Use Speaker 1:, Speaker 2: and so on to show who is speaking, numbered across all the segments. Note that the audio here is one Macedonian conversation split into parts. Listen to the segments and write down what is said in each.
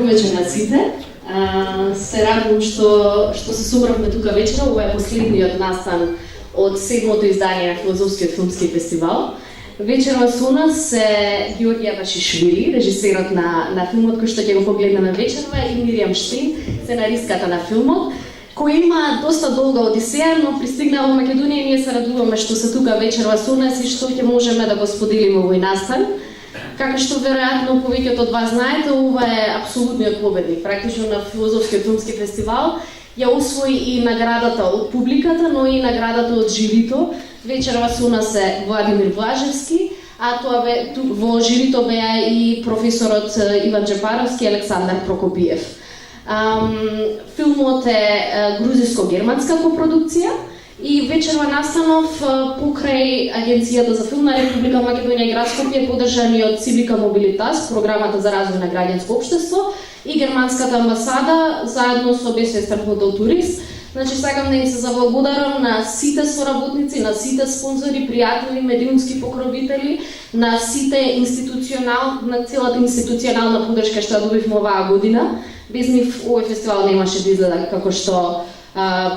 Speaker 1: вечер на сите. Се радувам што се собравме тука вечера. Ова е последниот настан од 7-то издание на Филозофскиот филмски фестивал. Вечерва со нас е Георгија Башишвили, режисерот на филмот кој што ќе го погледнеме вечерва, и Миријам Штин, сценаристката на филмот, кој има доста долга одисеја, но пристигна во Македонија и ние се радуваме што се тука вечерва со нас и што ќе можеме да го споделиме овој настан. Како што веројатно повеќето од вас знаете, ова е апсолутниот победник. Практично на Филозофскиот филмски фестивал ја освои и наградата од публиката, но и наградата од жирито. Вечерва со нас е Владимир Влажевски, а тоа во жирито беа и професорот Иван Джепаровски и Александар Прокопиев. Филмот е грузиско-германска копродукција и вечерва настанов покрај Агенцијата за филм на Република Македонија и град Скопје, подржани од Civica Mobilitas, програмата за развој на граѓанско општество, и германската амбасада заедно со Бесвестен хотел турист. Значи, сакам да им се заблагодарам на сите соработници, на сите спонзори, пријатели, медиумски покровители, на сите на целата институционална поддршка што добивме оваа година. Без нив овој фестивал немаше да изгледа како што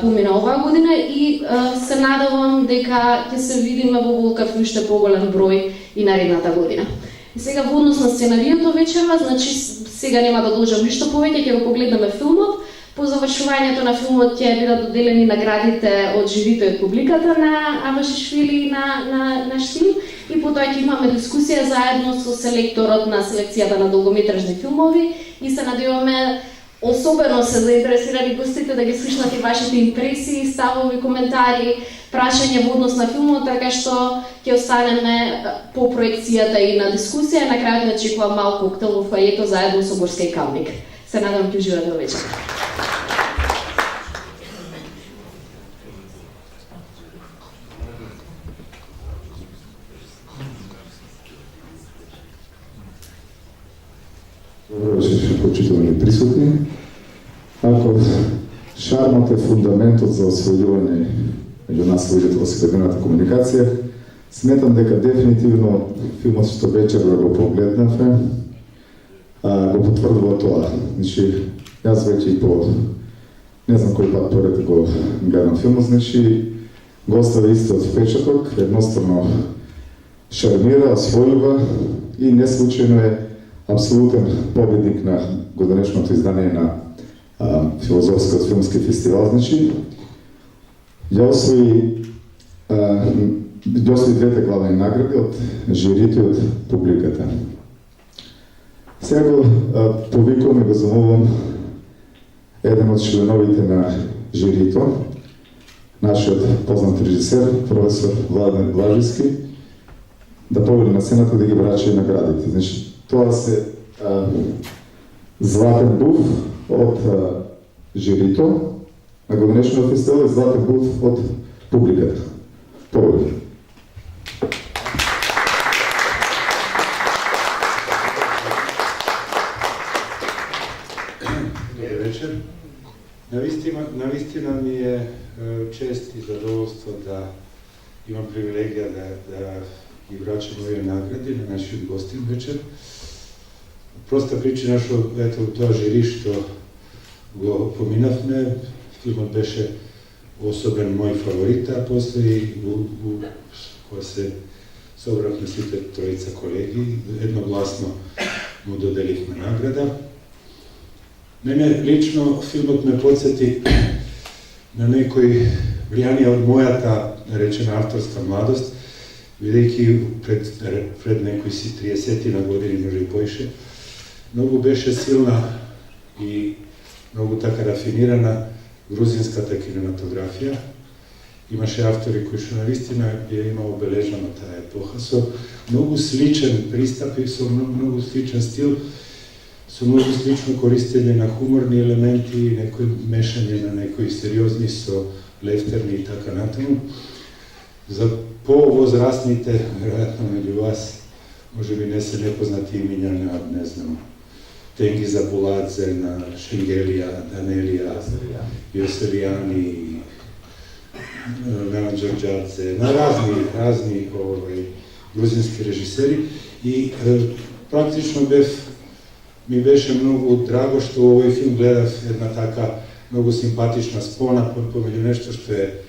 Speaker 1: помина оваа година и се надевам дека ќе се видиме во Волкав уште поголем број и наредната година. И сега во однос на сценариото вечерва, значи сега нема да должам ништо повеќе, ќе го погледнеме филмот. По завршувањето на филмот ќе бидат доделени наградите од жирито и од публиката на Абашишвили и на Штин, и потоа ќе имаме дискусија заедно со селекторот на селекцијата на долгометражни филмови и се надеваме особено се заинтересирани гостите да ги слушнат и вашите импресии, ставови, коментари, прашања во однос на филмот, така што ќе останеме по проекцијата и на дискусија. На крајот не очекувам мал коктел во фоајето заедно со Горска и Калник. Се надам ќе уживате во вечер.
Speaker 2: Добро вечер, почитувани присутни. Ако шармот е фундаментот за освојување меѓу нас луѓето во секојдневната комуникација, сметам дека дефинитивно филмот што вечерва го погледнавме го потврдува тоа. Значи, јас веќе и по не знам кој пат поред го гледам филмот, значи го остави истиот впечаток, едноставно шармира, освојува и не случајно е апсолутен победник на годинешното издание на Филозофскиот филмски фестивал. Значи, ја освои двете главни награди од жирито и од публиката. Сега го повикувам и го замолувам еден од членовите на жирито, нашиот познат режисер, професор Владимир Влажевски, да поведе на сцената да ги врача и наградите. Значи, тоа се Златен буф од жирито на годинешниот фестивал и Златен буф од публиката. Повеќе.
Speaker 3: Добър вечер. Навистина ми е чест и задоволство да имам привилегија да ги врачам овие награди на нашиот гостин вечер. Проста причина што ето тоа жири што го поминавме, филмот беше особен мој фаворит, а после и кога се собравме сите тројца колеги, едногласно му доделивме награда. Мене лично филмот ме подсети на некои влијанија од мојата, наречена авторска младост, бидејќи пред некои си 30 на години, може и поише, многу беше силна и многу така рафинирана грузинската кинематографија. Имаше автори кои што навистина ја има обележана таа епоха со многу сличен пристап и со многу сличен стил, со многу слично користење на хуморни елементи и некој мешање на некои сериозни со лефтерни и така натаму. За повозрастните, веројатно меѓу вас, може би не се непознати имиња на, не знам, Тенги Забуладзе, на Шенгелија, Данелија, Јоселијани, Мелан Џорџадзе, на разни грузински режисери и практично бев mi беше mnogo drago što u ovoj film gleda jedna taka mnogo simpatična spona pomeđu nešto što je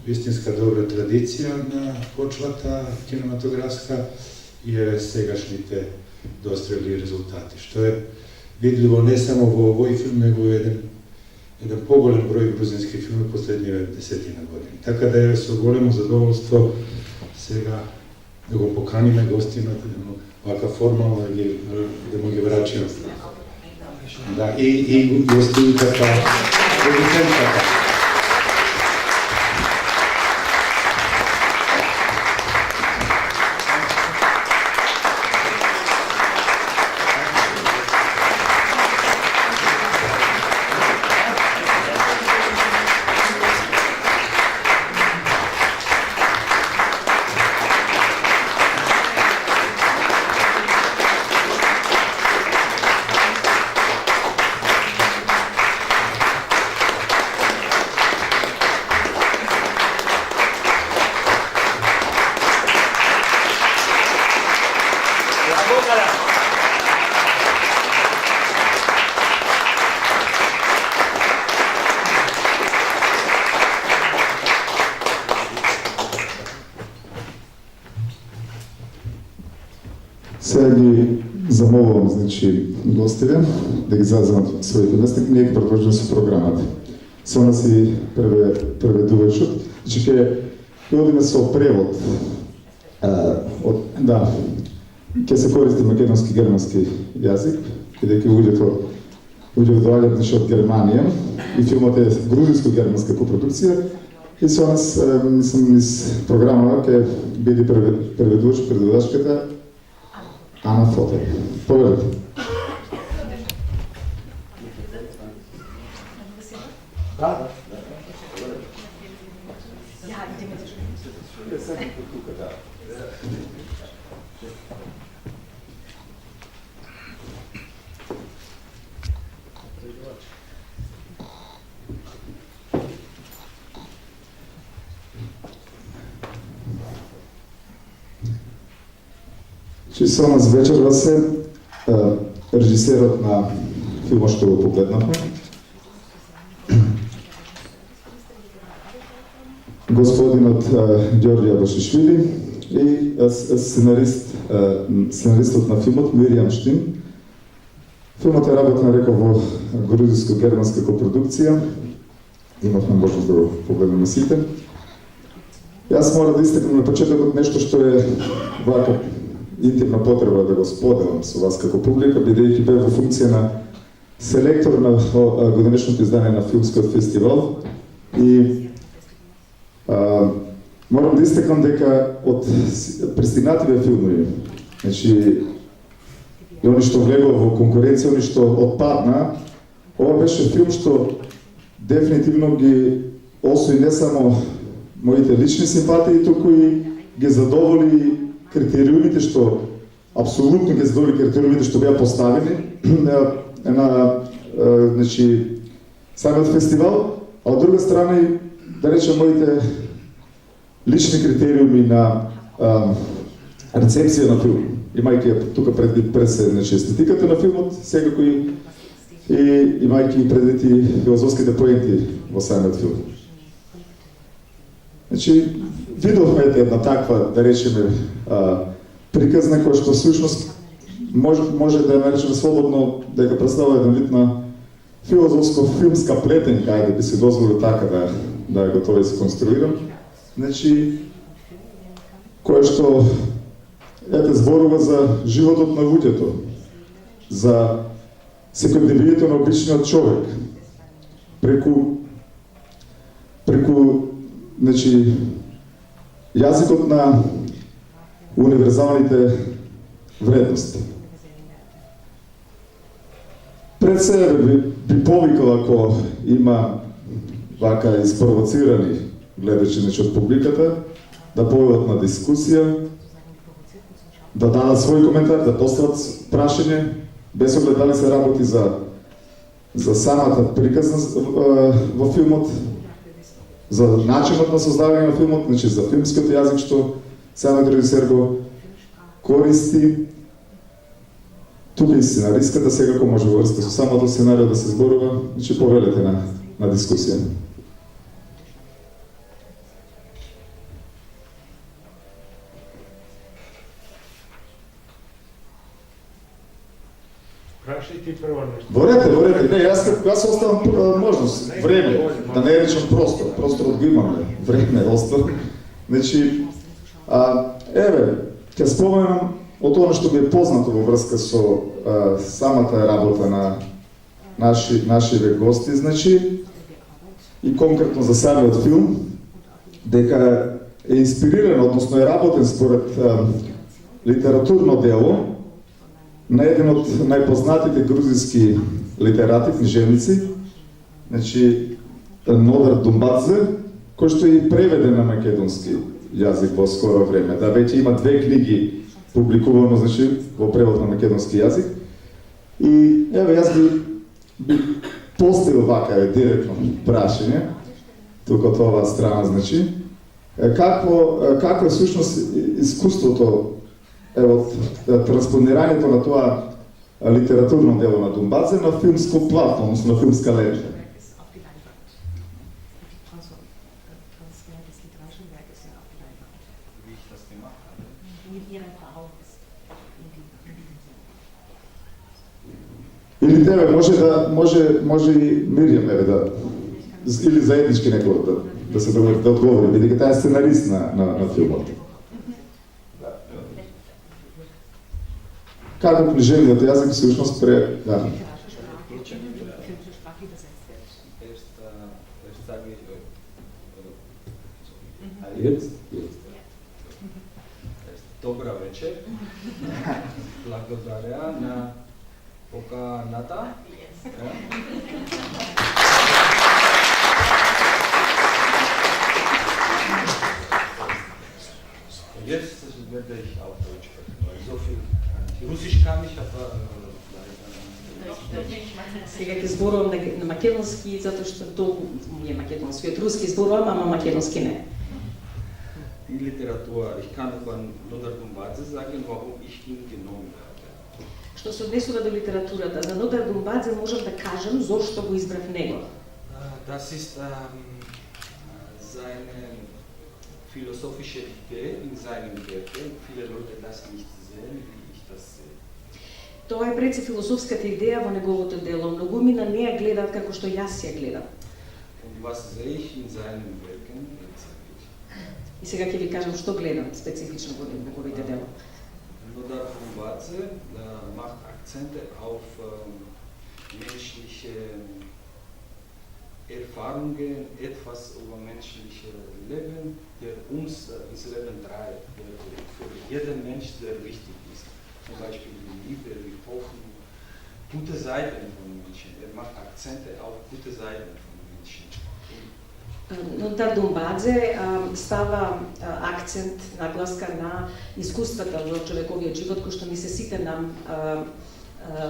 Speaker 3: istinska dobra tradicija na Kočvata kinematografska i segašnjite dostreli rezultati, što je vidljivo ne samo u ovoj film, nego u jedan pogolen broj gruzinskih filmov poslednje desetina godina. Tako da je so golemo zadovoljstvo сега да го поканиме гостиме, вака формално да му ги врачиме. Да, и гостинката, продуцентката.
Speaker 2: Сега ги замолвам, значи, гостите да ги заземат своите места и ние продължим с програмата. Со нас и преведувачот, значи ќе одиме со превод. Да, ќе се користи македонски германски јазик, бидејќи луѓето доаѓаат значи од Германија и филмот е грузинско-германска копродукција и со нас мислам низ програма ќе биде преведувачката Ана Фотер. Повелете.
Speaker 3: Да.
Speaker 2: Чи со нас вечерва се режисерот на филмот што го погледнавме, господинот Ѓорѓе Башишвили и сценаристот на филмот Миријам Штин. Филмот е работен, реков, во грузинско-германска копродукција. Имавме можност да го погледнеме сите. Јас мора да истакнам на почетокот нешто што е вака интимна потреба да го споделам со вас како публика, бидејќи бев во функција на селектор на годинешното издание на филмскиот фестивал и морам да истакнам дека од пристигнативе филмови, значи и они што влегува во конкуренција, они што отпадна, ова беше филм што дефинитивно ги освои не само моите лични симпатии, туку и ги задоволи критериумите што апсолутно ги задоволи критериумите што беа поставени на значи самиот фестивал, а од друга страна и да речем моите лични критериуми на рецепција на филм. Имајќи тука пред се значи естетиката на филмот, секако и имајќи предвид и филозофските поенти во самиот филм. Значи, видовме една таква, да речеме, приказна која што всушност може да ја наречеме слободно дека представува еден вид на филозофско-филмска плетенка, ајде би се дозволил така да го тоа се конструирам. Значи, која што зборува за животот на луѓето, за секојдневието на обичниот човек, преку значи, јазикот на универзалните вредности. Пред себе би повикал, ако има вака испровоцирани гледачи значи, од публиката, да појават на дискусија, да дадат свој коментар, да постават прашање, без оглед дали се работи за самата приказна во филмот, за начинот на создавање на филмот, значи за филмскиот јазик што самиот режисер го користи, Тука и сценаристката секако може во врска со самото сценарио да се зборува, значи повелете на дискусија.
Speaker 3: Прашај ти прво нешто.
Speaker 2: Ворете. Не, јас оставам можност, време, да не речам просторот го имаме, време остава. Значи, еве, ќе споменам од тоа што ми е познато во врска со самата работа на нашиве гости, значи, и конкретно за самиот филм, дека е инспириран, односно е работен според литературно дело на еден од најпознатите грузински литерати, книжевници, значи Нодер Думбадзе, кој што е и преведен на македонски јазик во скоро време. Да, веќе има 2 книги публикувано, значи, во превод на македонски јазик. И еве јас би поставил вака директно прашање тука од оваа страна, значи, какво е всушност искуството, ево, транспонирањето на тоа литературно дело на Думбадзе на филмско платно, односно на филмска лента. Или тебе може и Миријам еве или заеднички некој да се да одговори, бидејќи таа е сценарист на филмот. Како книжевниот јазик всушност да.
Speaker 4: Добра вечер. Благодаря на поканата. Jetzt werde ich auf Deutsch sprechen, weil so viel Russisch kann ich, aber
Speaker 5: Сега ќе зборувам на македонски, затоа што толку ми е македонски. Од руски зборувам, ама македонски не.
Speaker 4: die Literatur, ich kann über Nodar Dumбадзе sagen, warum ich ihn genommen habe.
Speaker 5: Што се однесува до литературата, за Нодер Думбадзе можам да кажам зошто го избрав него.
Speaker 4: Das ist seine philosophische Idee in seinen Werken. Viele Leute das nicht sehen, wie ich das sehe.
Speaker 5: Тоа е пред се философската идеја во неговото дело. Многумина не ја гледаат како што јас ја гледам.
Speaker 4: Und was sehe ich in seinen Werken?
Speaker 5: И сега ќе ви кажам што гледам специфично во неговите дела.
Speaker 4: Nodar Dumбадзе macht Akzente auf menschliche Erfahrungen, etwas über menschliche Leben, der uns ins Leben treibt, der für jeden Mensch sehr wichtig ist. Zum Beispiel die Liebe, die Hoffnung, gute Seiten von Menschen. Er macht Akzente auf gute Seiten von Menschen.
Speaker 5: Нодар Думбадзе става акцент, нагласка на искуствата во човековиот живот, кои што ни се сите нам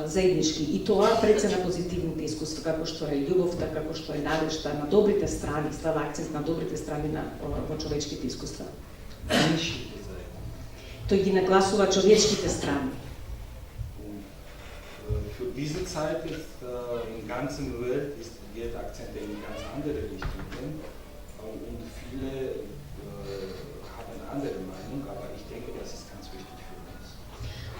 Speaker 5: заеднички. И тоа пред се на позитивните искуства, како што е љубовта, како што е надежта, на добрите страни, става акцент на добрите страни во човечките искуства. Тој ги нагласува човечките страни.
Speaker 4: Für diese Zeit ist in der ganzen Welt geht Akzente in ganz andere Richtungen und viele haben andere Meinung, aber ich denke, das ist ganz wichtig für uns.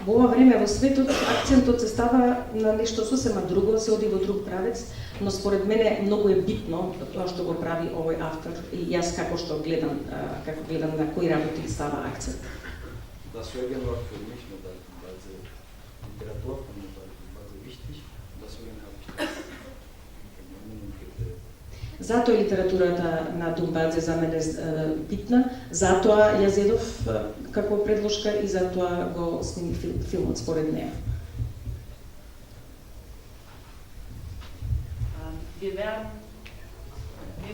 Speaker 5: Во ова време во светот акцентот се става на нешто сосема друго, се оди во друг правец, но според мене многу е битно тоа што го прави овој автор и јас како гледам на кои работи става акцент.
Speaker 4: Deswegen war für mich Nodar Dumбадзе Literatur von Nodar Dumбадзе wichtig, deswegen habe ich das genommen und gewählt.
Speaker 5: Затоа литературата на Думбадзе за мене битна, затоа ја зедов како предложка и затоа го сними филмот според неа.
Speaker 6: Wir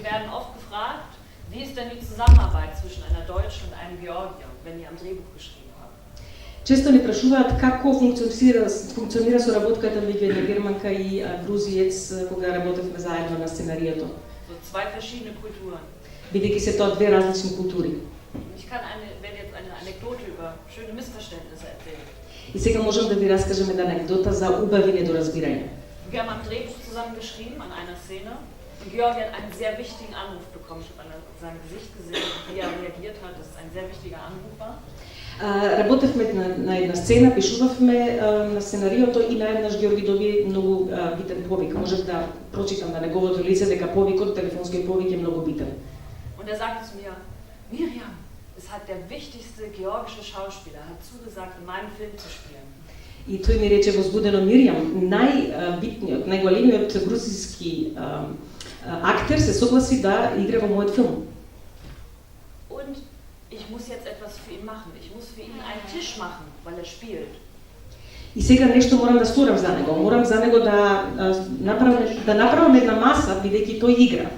Speaker 6: werden oft gefragt, wie ist denn die Zusammenarbeit zwischen einer Deutschen und einem Georgier, wenn die am Drehbuch geschrieben haben?
Speaker 5: Често ни прашуваат како функционира соработката меѓу една германка и грузиец кога работевме заедно на сценарието.
Speaker 6: So zwei verschiedene Kulturen.
Speaker 5: Бидејќи се тоа две различни култури.
Speaker 6: Ich werde jetzt eine Anekdote über schöne Missverständnisse erzählen.
Speaker 5: И сега можам да ви разкажем една анекдота за убави недоразбирања.
Speaker 6: Wir haben ein Drehbuch zusammen geschrieben an einer Szene. Und Georgi hat einen sehr wichtigen Anruf bekommen. Ich habe an seinem Gesicht gesehen, wie er reagiert hat, dass es ein sehr wichtiger Anruf war.
Speaker 5: Работевме на една сцена, пишувавме на сценариото и наеднаш Георги доби многу битен повик. Можев да прочитам на неговото лице дека повикот, телефонскиот повик е многу битен.
Speaker 6: Und er sagte zu mir, Miriam, es hat der wichtigste georgische Schauspieler hat zugesagt, in meinem Film zu spielen.
Speaker 5: И тој ми рече возбудено, Миријам, најбитниот, најголемиот грузински актер се согласи да игра во мојот филм.
Speaker 6: Und ich muss jetzt etwas für ihn machen. Ich muss für ihn einen Tisch machen, weil er spielt.
Speaker 5: И сега нешто морам да сторам за него. Морам за него да направам една маса, бидејќи тој игра.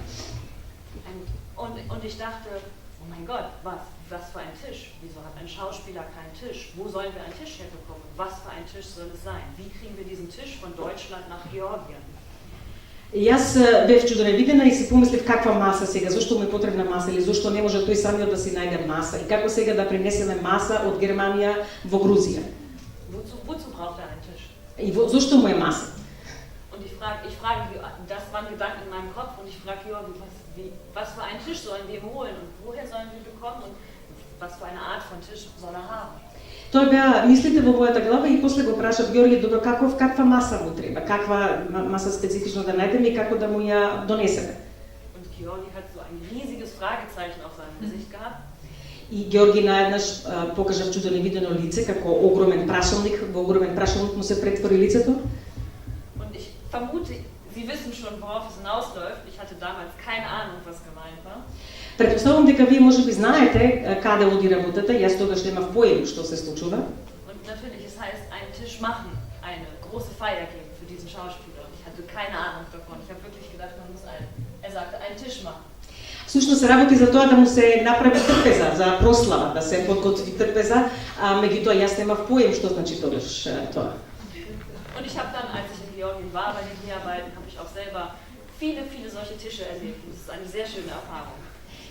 Speaker 6: Und ich dachte, oh mein Gott, was für ein Tisch? Wieso hat ein Schauspieler keinen Tisch? Wo sollen wir einen Tisch herbekommen? Was für ein Tisch soll es sein? Wie kriegen wir diesen Tisch von Deutschland nach Georgien?
Speaker 5: И јас бев чудовидена и си помислив каква маса сега, зошто му е потребна маса или зошто не може тој самиот да си најде маса и како сега да пренесеме маса од Германија во Грузија.
Speaker 6: Wozu braucht er einen Tisch?
Speaker 5: И зошто му е маса?
Speaker 6: Und ich frage, das waren Gedanken in meinem Kopf und ich frage Georgi, was für einen Tisch sollen wir ihm holen und woher sollen wir bekommen und was für eine Art von Tisch soll er haben?
Speaker 5: Тоа беа мислите во мојата глава и после го прашав Георги, добро, каква маса му треба, каква маса специфично да најдеме и како да му ја донесеме.
Speaker 6: Und Georgi hat so ein riesiges Fragezeichen auf seinem Gesicht gehabt.
Speaker 5: И Георги наеднаш покажа чудо невидено лице, како огромен прашалник, во огромен прашалник му се претвори лицето.
Speaker 6: Und ich vermute, Sie wissen schon, worauf es hinausläuft. Ich hatte damals keine Ahnung, was gemeint war.
Speaker 5: Претпоставувам дека вие можеби знаете каде оди работата, јас тогаш немав поем што се случува.
Speaker 6: Und natürlich, es heißt, einen Tisch machen, eine große Feier geben für diesen Schauspieler. Ich hatte keine Ahnung davon. Ich habe wirklich gedacht, man muss er sagte, einen Tisch machen.
Speaker 5: Всушност се работи за тоа да му се направи трпеза, за прослава, да се подготви трпеза, меѓутоа јас немав поем што значи тогаш тоа.
Speaker 6: Und ich habe dann, als ich in Georgien war, bei den Dreharbeiten, habe ich auch selber viele solche Tische erlebt. Das ist eine sehr schöne Erfahrung.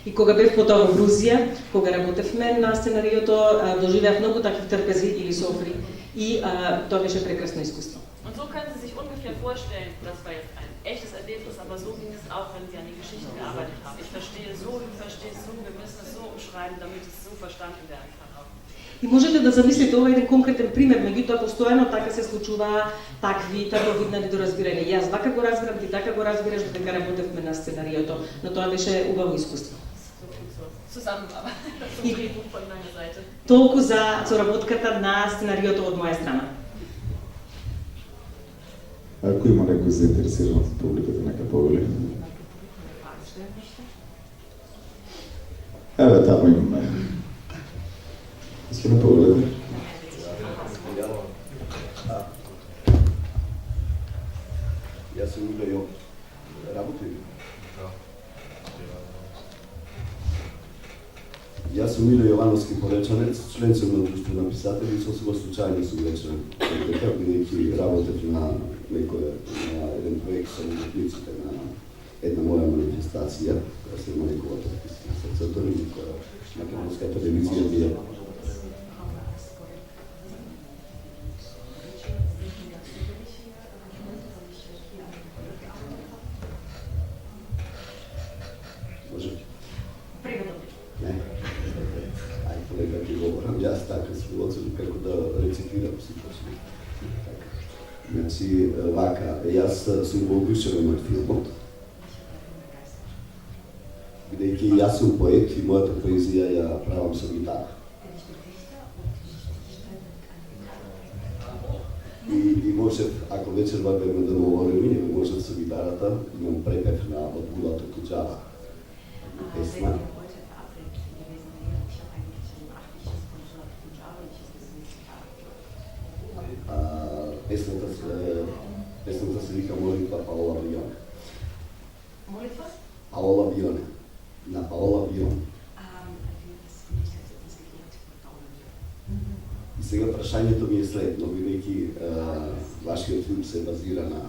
Speaker 5: И кога бев потоа во Грузија, кога работевме на сценариото, доживеав многу такви трпези или софри и тоа беше прекрасно искуство.
Speaker 6: Und so können Sie sich ungefähr vorstellen, das war jetzt ein echtes Erlebnis, aber so ging es auch, wenn Sie an den Geschichten gearbeitet haben. Ich verstehe so, du verstehst so, wir müssen es so umschreiben, damit es so verstanden werden kann auch.
Speaker 5: И можете да замислите ова еден конкретен пример, меѓутоа постојано така се случува такви табовидна недоразбирања. Јас вака го разбирам, ти така го разбираш, додека работевме на сценариото, но тоа беше убаво искуство. Толку за соработката на сценариото од моја страна.
Speaker 2: Ако има некој заинтересиран од публиката, нека повели. Еве, таму имаме. Искаме повелете.
Speaker 7: Јас сум Иле Јо, работи. Јас сум Иле Јовановски Поречанец, член сум на Друштво на писатели и сосема случајно сум вечерен. Дека бидејќи работев на еден проект со уметниците на една моја манифестација, која се нарекува Срцето ни, која македонска телевизија бија. Може? Не. Ај, колега, ти говорам, јас така се оценам како да рециклирам ситуација. Значи, вака, јас сум воодушевен од филмот, бидејќи јас сум поет и мојата поезија ја правам со гитара. И можев, ако вечерва беме да говориме, можев со гитарата, имам препев на од Булато Куџава. Песна. Песната се вика Молитва Паола Вионе.
Speaker 6: Молитва?
Speaker 7: Паола Вионе. На Паола Вионе. И сега прашањето ми е следно, бидејќи вашиот филм се базира на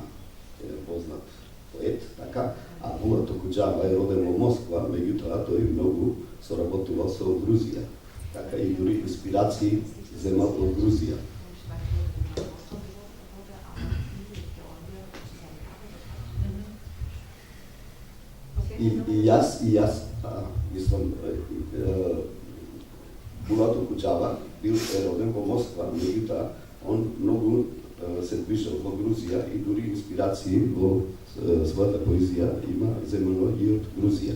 Speaker 7: еден познат поет, така, а Булато Куџава е роден во Москва, меѓутоа тој многу соработувал со Грузија, така и дури инспирации земал од Грузија. Јас мислам, Булато Куџава бил роден во Москва, меѓутоа он многу се движел во Грузија и дури инспирации во својата поезија има земено и од Грузија.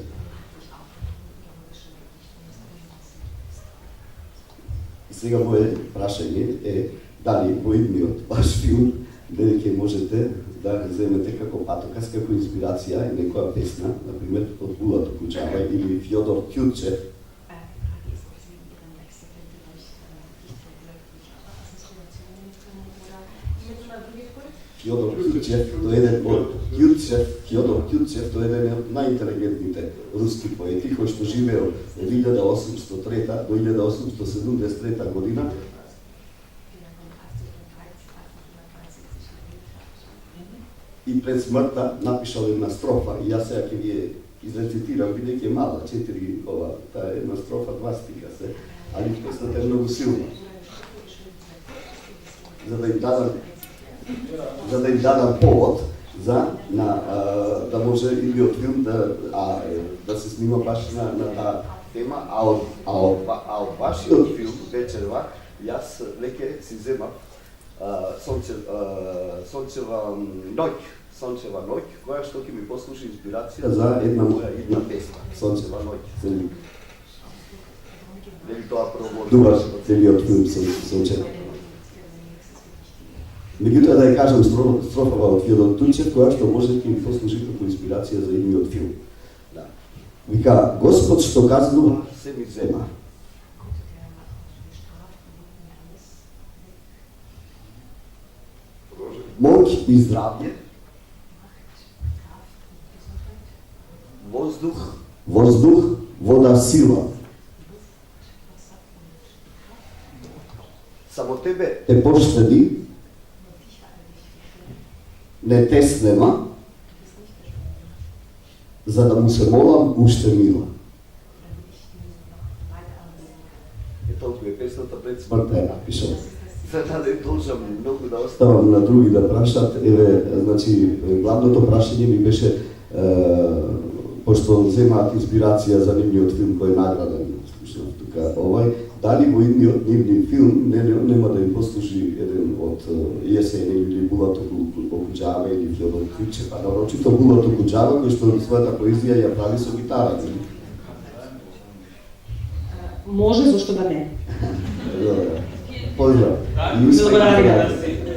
Speaker 7: И сега моје прашање е дали во идниот ваш филм дали ќе можете да земете како патокас, како инспирација и некоја песна, например од Булато Куџава или Фјодор Тјурчев. Фјодор Тјурчев, тој е еден од Фјодор Тјурчев, тој е еден од најинтелигентните руски поети кој што живеел од 1803 до 1873 година. И пред смртта напишал една строфа, и јас сега ќе ви изрецитирам, бидејќи е мала, 4 ова, таа една строфа, 2 стиха се, али песната е многу силна. За да им дадам повод да може идниот филм да се снима баш на таа тема, а од вашиот филм вечерва јас леке си земав Сончева ноќ, која што ќе ми послужи инспирација за една моја идна песна, Сончева ноќ. Нели тоа проводува целиот филм Сончева ноќ. Меѓутоа да ја кажам строфава од Фјодор Тјурчев, која што може да ми послужи како инспирација за идниот филм. Вика, Господ што казнува, се ми зема. Моќ и здравје, воздух, вода, сила. Само тебе те поштеди, не те снема, за да му се молам уште мила. Е толку е песната пред смртта е напишал. Сега да должам многу да оставам на други да прашат, значи, главното прашање ми беше, пошто земаат инспирација за нивниот филм кој е награден, слушнав тука, дали во идниот нивни филм нема да им послужи еден од Јесен или Булато Куџава или Фјодор Тјурчев, а нарочито Булато Куџава, кој што својата поезија ја прави со гитара.
Speaker 5: Може, зашто да не?
Speaker 7: Поздрав.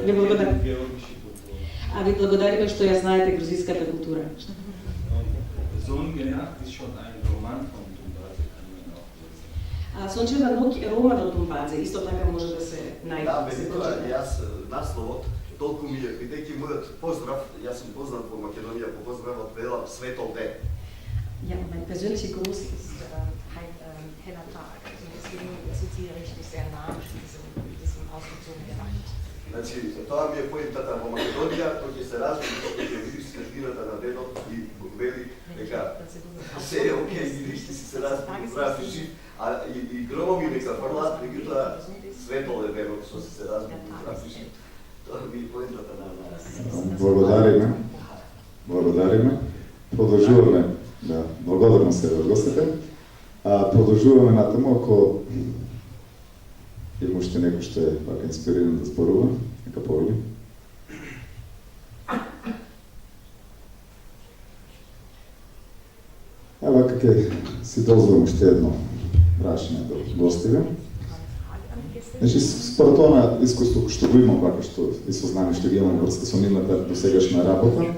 Speaker 5: Ви благодариме. А ви благодариме што ја знаете грузиската култура.
Speaker 4: Sohn gemacht ist schon ein Roman von Dumbaze, kann man auch lesen.
Speaker 5: Сончева ноќ е роман од Думбадзе, исто така може да се најде.
Speaker 7: Да, меѓутоа, јас насловот, толку ми е, бидејќи мојот поздрав, јас сум познат во Македонија по поздравот велам Светол ден.
Speaker 5: Ja, mein persönlicher Gruß ist
Speaker 8: Ein heller Tag. Also deswegen sind Sie richtig sehr nah mit diesem ausgezogenen Bereich.
Speaker 7: Значи, тоа ми е поентата во Македонија, кој ќе се развие, кој ќе видиш средината на денот и вели дека се е окей, видиш ти си се развие жив, и громови нека фрлат, меѓутоа светол е денот што се развие жив. Тоа ми е поентата на
Speaker 2: Благодариме. Продолжуваме, да, благодарно се од гостите. Продолжуваме натаму, ако има уште некој што е пак инспириран да зборува, нека повели. Ева ќе си дозволам уште едно прашање да гостиве. Значи, според тоа искуство што го имам, вака што и сознание што ги имам врска со нивната досегашна работа,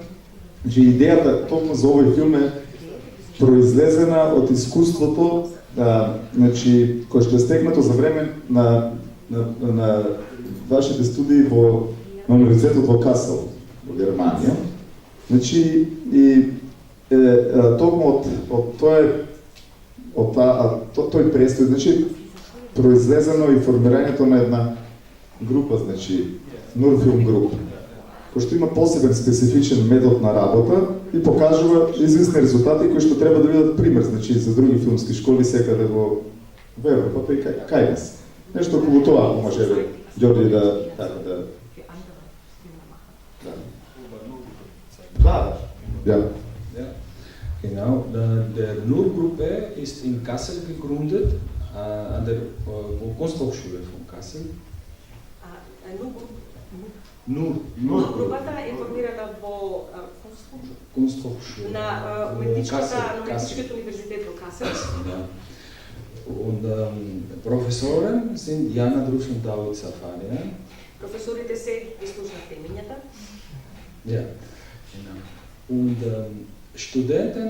Speaker 2: значи идејата токму за овој филм е произлезена од искуството, значи, кој што е стекнато за време на вашите студии во универзитетот во Касел, во Германија. Значи, и токму од тој престој, значи, произлезено и формирањето на една група, значи, Нурфилм група, кој што има посебен специфичен метод на работа и покажува известни резултати кои што треба да бидат пример, значи, за други филмски школи секаде во Европа, па и кај нас. Нешто околу тоа може Ѓорѓе да
Speaker 4: Genau, der NUR-Gruppe ist in Kassel gegründet, an der Kunsthochschule von Kassel.
Speaker 5: Групата е формирана во
Speaker 4: Kunsthochschule.
Speaker 5: на Уметничкиот универзитет во Касел.
Speaker 4: Ja. Und Professoren sind Jana Drusch und David Safarian.
Speaker 5: Професорите се изслушнахте имињата.
Speaker 4: Ja, genau. Und Studenten,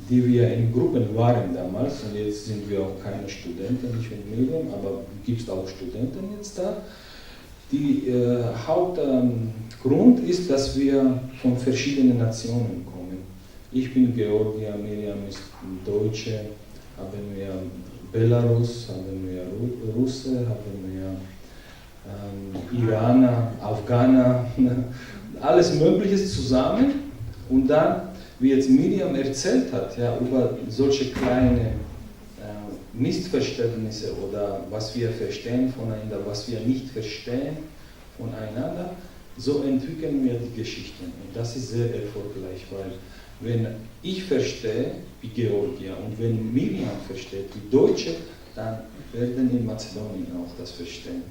Speaker 4: die wir in Gruppen waren damals, und jetzt sind wir auch keine Studenten, nicht mit Medium, aber gibt es auch Studenten jetzt da. Die Hauptgrund ist, dass wir von verschiedenen Nationen kommen. Ich bin Georgier, Miriam ist Deutsche, haben wir Belarus, haben wir Russe, haben wir Iraner, Afghaner, alles Mögliche zusammen. Und dann, wie jetzt Miriam erzählt hat, ja, über solche kleine Missverständnisse oder was wir verstehen voneinander, was wir nicht verstehen voneinander, so entwickeln wir die Geschichten. Und das ist sehr erfolgreich, weil wenn ich verstehe, wie Georgier, und wenn Miriam versteht, wie Deutsche, dann werden in Mazedonien auch das verstehen.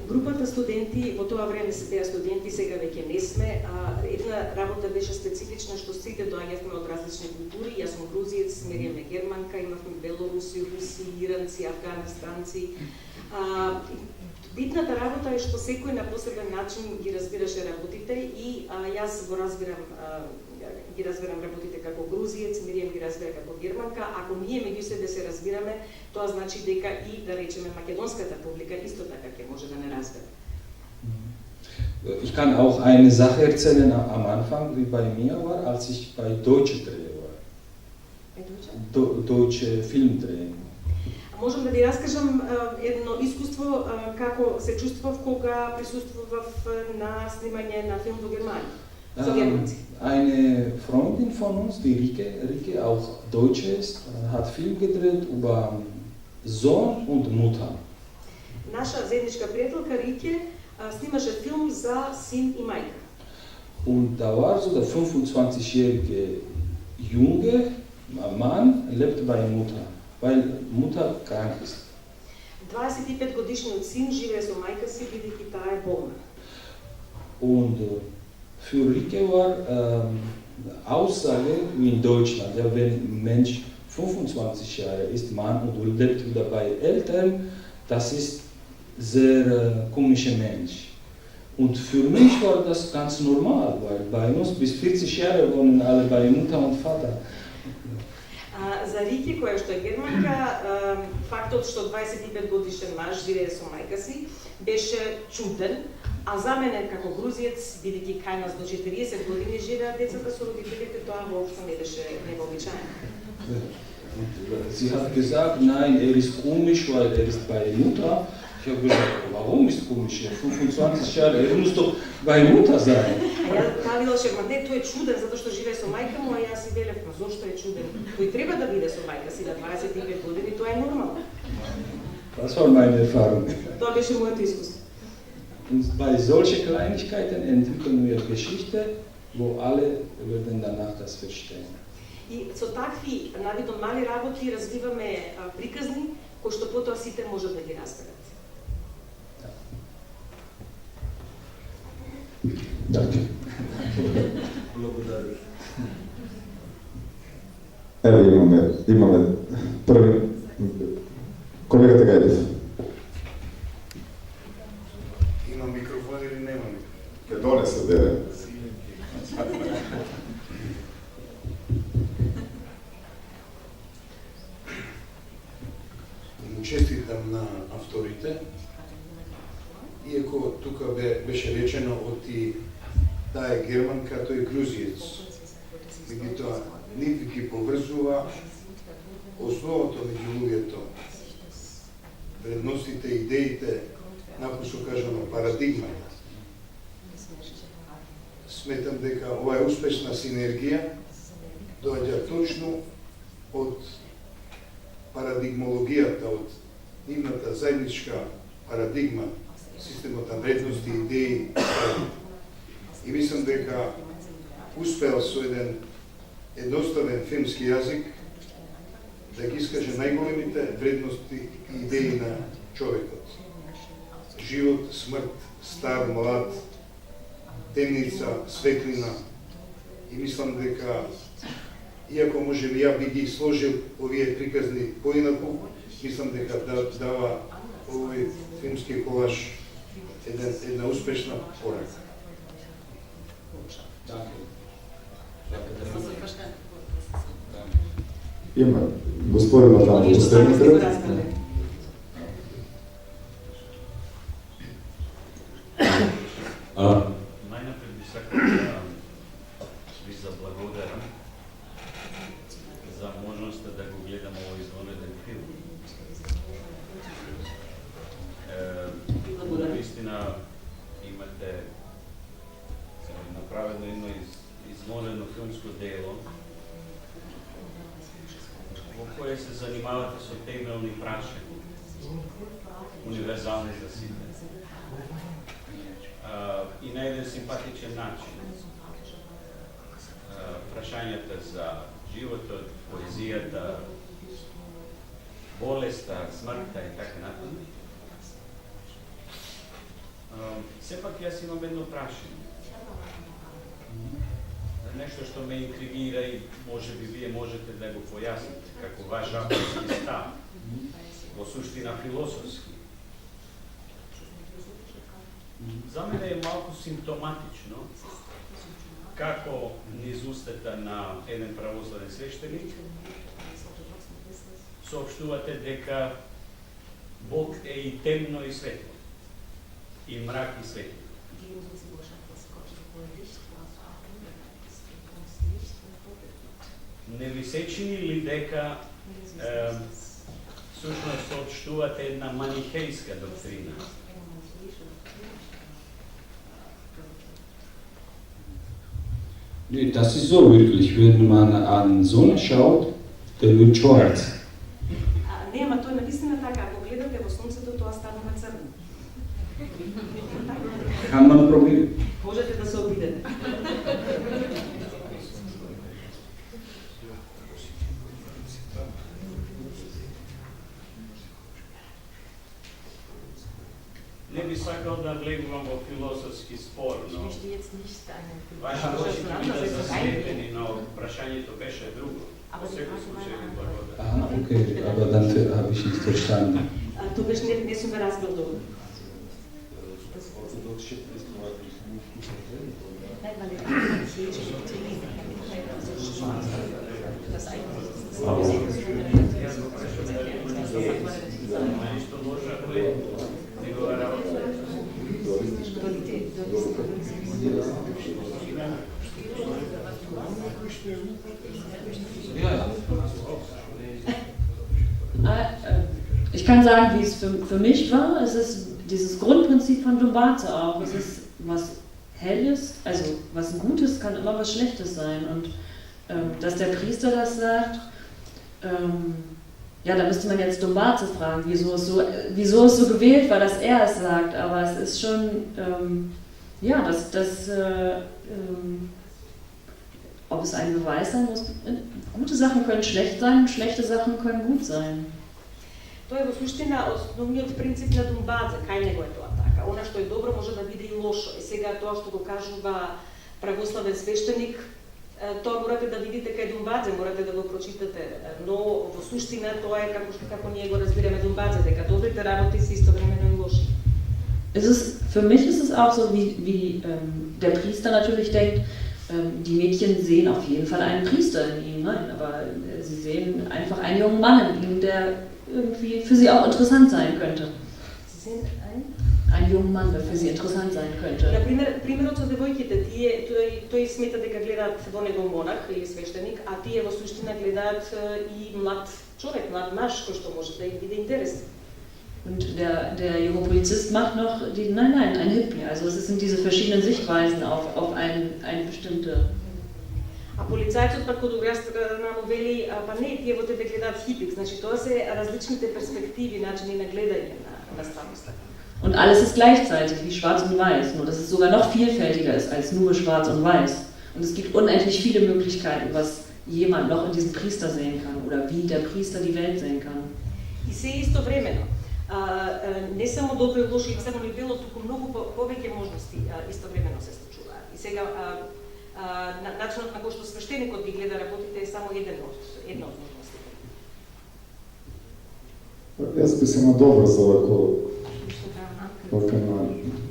Speaker 5: Групата студенти, во тоа време се беа студенти, сега веќе не сме. Една работа беше специфична, што сите доаѓавме од различни култури. Јас сум грузиец, Мириам е германка, имавме белоруси, руси, иранци, афганистанци. Битната работа е што секој на посебен начин ги разбираше работите и јас ги разбирам работите како грузиец, Мириам ги разбира како германка. Ако ние меѓу себе се разбираме, тоа значи дека и, да речеме, македонската публика исто така ќе може да не разбере.
Speaker 4: Ich kann auch eine Sache erzählen am Anfang, wie bei mir war, als ich bei Deutsche Dreh war. Deutsche Filmdreh.
Speaker 5: Можам да ви раскажам едно искуство како се чувствував кога присуствував на снимање на филм во Германија.
Speaker 4: Eine Freundin von uns, die Rike, auch Deutsche ist, hat Film gedreht über Sohn und Mutter.
Speaker 5: Наша заедничка приятелка Рике снимаше филм за син и мајка.
Speaker 4: Und da war so der 25-jährige junge Mann lebt bei Mutter, weil Mutter krank ist.
Speaker 5: 25 годишниот син живее со мајка си бидејќи таа е болна.
Speaker 4: Und für Rike war Aussage wie in Deutschland, ja, wenn ein Mensch 25 Jahre ist, Mann und lebt wieder bei Eltern, das ist sehr komischer Mensch. Und für mich war das ganz normal, weil bei uns bis 40 Jahre wohnen alle bei Mutter und Vater.
Speaker 5: За Рики, која што е германка, фактот што 25 годишен маж живее со мајка си беше чуден, а за мене како грузиец, бидејќи кај нас до 40 години живеат децата со родителите, тоа воопшто не беше невообичаено.
Speaker 4: Sie hat gesagt, nein, ist komisch, weil ist bei Mutter. Ich habe gesagt, warum ist komisch? 25 Jahre, muss doch bei Mutter sein.
Speaker 5: Таа велеше, ма не, тој е чуден затоа што живее со мајка му, а јас си велев, ма зошто е чуден? Тој треба да биде со мајка си на 25 години, тоа е нормално.
Speaker 4: Das war meine Erfahrung.
Speaker 5: Тоа беше моето искуство.
Speaker 4: Und bei solchen Kleinigkeiten entwickeln wir Geschichte, wo alle werden danach das verstehen.
Speaker 5: И со такви навидно мали работи развиваме приказни кои што потоа сите можат да ги разберат.
Speaker 2: Danke.
Speaker 7: Благодаря.
Speaker 2: Evo imаме prvi колегата Гајдев.
Speaker 9: Има микрофон или нема микрофон?
Speaker 2: Ке донесе дере.
Speaker 9: Честитам на авторите. Иако тука беше речено оти таа е германка, тој е грузиец. Меѓутоа, нив ги поврзува основото меѓу луѓето, вредностите, идеите, напушно кажано, парадигмата. Сметам дека оваа успешна синергија доаѓа точно од парадигмологијата, од нивната заедничка парадигма, системот на вредности, идеи. И мислам дека успеал со еден едноставен филмски јазик да ги искаже најголемите вредности и идеи на човекот. Живот, смрт, стар, млад, темница, светлина. И мислам дека, иако може би ја би ги сложил овие приказни поинаку, мислам дека дава овој филмски колаж една успешна порака.
Speaker 2: Има господина таму последниот ред.
Speaker 10: Најнапред би сакал да ви заблагодарам за можноста да го гледам овој извонреден филм. Наистина имате направено едно извонредно филмско дело во кое се занимавате со темелни прашања, универзални за сите. И на еден симпатичен начин. Прашањата за животот, поезијата, болеста, смртта и така натаму. Сепак јас имам едно прашање. Нешто што ме интригира и може би вие можете да го појасните како ваш авторски став, во суштина философски. За мене е малку симптоматично како низ устата на еден православен свештеник соопштувате дека Бог е и темно и светло, и мрак и светло. Не ви се чини ли дека всушност соопштувате една манихејска доктрина?
Speaker 11: Nee, das ist so wirklich, wenn man an Sonne schaut, der wird schwarz.
Speaker 5: Не, ама тоа е навистина така, ако гледате во сонцето, тоа станува црно.
Speaker 11: Kann man probieren.
Speaker 5: Можете да се обидете.
Speaker 10: Не би сакал да влегувам во философски спор, но вашите очи бидат заслепени, но прашањето беше друго. Во секој случај ви благодарам.
Speaker 11: Ah, okay, aber dann habe ich nicht verstanden.
Speaker 5: Тоа беше не сум ве разбрал добро.
Speaker 12: Ich kann sagen, wie es für mich war. Es ist dieses Grundprinzip von Dumbaze auch. Es ist was Helles, also was Gutes kann immer was Schlechtes sein. Und dass der Priester das sagt, ja, da müsste man jetzt Dumbaze fragen, wieso es so gewählt war, dass er es sagt. Aber es ist schon, ja, ob es ein Beweis sein muss. Gute Sachen können schlecht sein, schlechte Sachen können gut sein.
Speaker 5: Тоа е во суштина основниот принцип на Думбадзе, кај него е тоа така. Она што е добро може да биде и лошо. И сега тоа што го кажува православен свештеник, тоа морате да видите кај Думбадзе, морате да го прочитате. Но во суштина тоа е како ние го разбираме Думбадзе, дека добрите работи се истовремено и лоши.
Speaker 12: Für mich ist es auch so, wie der Priester natürlich denkt, die Mädchen sehen auf jeden Fall einen Priester in ihm, nein, aber sie sehen einfach einen jungen Mann in ihm, der irgendwie für sie auch interessant sein könnte.
Speaker 5: Sie sehen
Speaker 12: einen jungen Mann, der für sie interessant sein könnte.
Speaker 5: Примерот со девојките, тој смета дека гледаат во него монах или свештеник, а тие во суштина гледаат и млад човек, млад маж, кој што може да им биде интересен.
Speaker 12: Und der junge Polizist macht noch ein Hippie. Also es sind diese verschiedenen Sichtweisen auf eine bestimmte.
Speaker 5: А полицајцот пак од другата страна му вели, па не, тие во тебе гледаат хипик, значи тоа се различните перспективи, начини на гледање на стварноста.
Speaker 12: Und alles ist gleichzeitig, wie schwarz und weiß, nur dass es sogar noch vielfältiger ist als nur schwarz und weiß. Und es gibt unendlich viele Möglichkeiten, was jemand noch in diesem Priester sehen kann oder wie der Priester die Welt sehen kann.
Speaker 5: И се истовремено. Не само добро и лошо и само и бело, туку многу повеќе можности истовремено се случуваат. И сега начинот на кој што свештеникот ги гледа работите е само една од можностите.
Speaker 2: Јас би се надоврзал на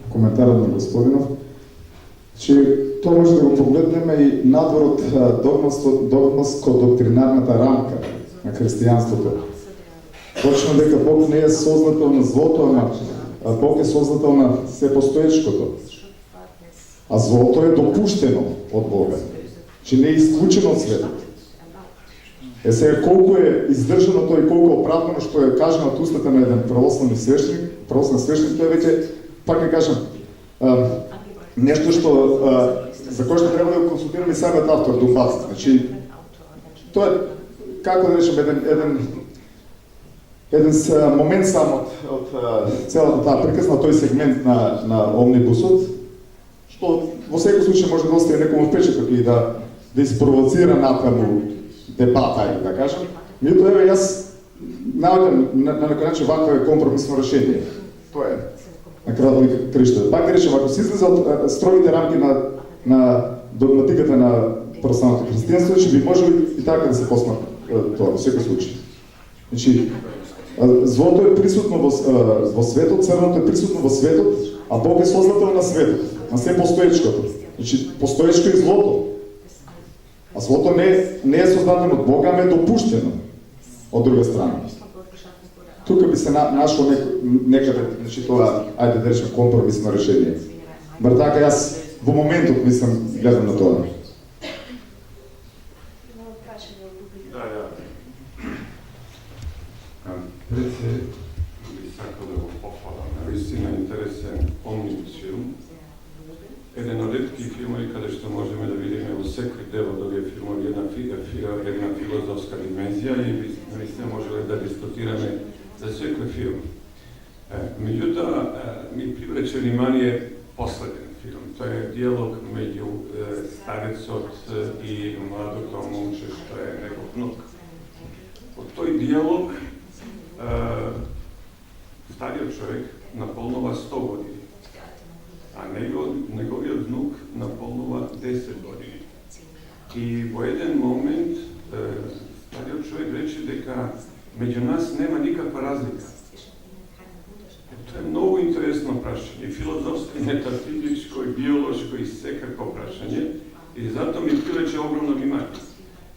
Speaker 2: коментарот на господинов, че тоа може да го погледнеме и надвор од догматско-доктринарната рамка на христијанството. Точно дека Бог не е создател на злото, ама Бог е создател на се постоечкото. А злото е допуштено од Бога, че не е исклучено од светот. Сега колку е издржано тоа и колку оправдано што е кажано од устата на еден православен свештеник, тоа е веќе, пак не кажам, нешто што за кое што треба да го консултираме и самиот автор Думбац. Значи, тоа е, како да речем, еден момент само од целата таа приказна, тој сегмент на омнибусот, што во секој случај може да остави некому впечаток и да испровоцира натаму дебата, ајде да кажем. Меѓутоа, еве, јас наоѓам на некој начин вакво е компромисно решение. Тоа е на крајот на краиштата. Пак да речем, ако се излезе од строгите рамки на догматиката на православното христијанство, ќе би можело и така да се посмatra тоа во секој случај. Значи, злото е присутно во светот, црното е присутно во светот, а Бог е создател на светот, на се постоечкото. Значи, постоечко и злото. А злото не е создадено од Бога, ама е допуштено од друга страна. Тука би се нашло некаде, значи тоа, ајде да речем, компромисно решение. Бар така, јас во моментот мислам, гледам на тоа.
Speaker 13: Пред се би сакал да го похвалам. Наистина интересен омнибус филм. Еден од ретки филмови каде што можеме да видиме во секој дел од овие филмови една филозофска димензија и би наистина можеле да дискутираме за секој филм. Меѓутоа, ми привлече внимание последен филм. Тоа е диалог меѓу старецот и младото момче што е негов внук. Од тој диалог стариот човек наполнува 100 години, а неговиот внук наполнува 10 години. И во еден момент стариот човек рече дека меѓу нас нема никаква разлика. Тоа е многу интересно прашање, филозофско, метафизичко, биолошко и секако прашање, и затоа ми привлече огромно внимание.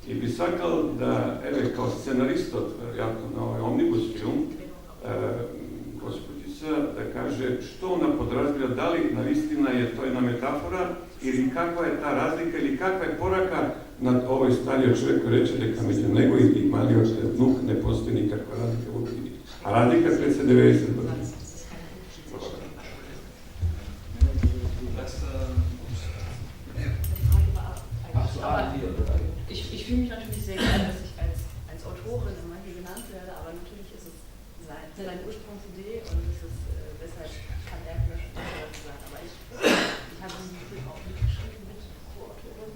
Speaker 13: И би сакал да, еве, као сценаристот, веројатно на овој омнибус филм, господица да каже што она подразбира, дали навистина е тоа една метафора, или каква е таа разлика, или каква е порака над овој стариот човек кој рече дека меѓу него и малиот внук не постои никаква разлика во години. А разлика пред се 90 години.
Speaker 6: Ich fühle mich natürlich sehr geil, dass ich als Autorin immer hier genannt werde, aber natürlich ist es seine Ursprungsidee und es ist, deshalb kann er vielleicht dazu sagen. Aber ich habe diesen Film auch mitgeschrieben mit Co-Autorin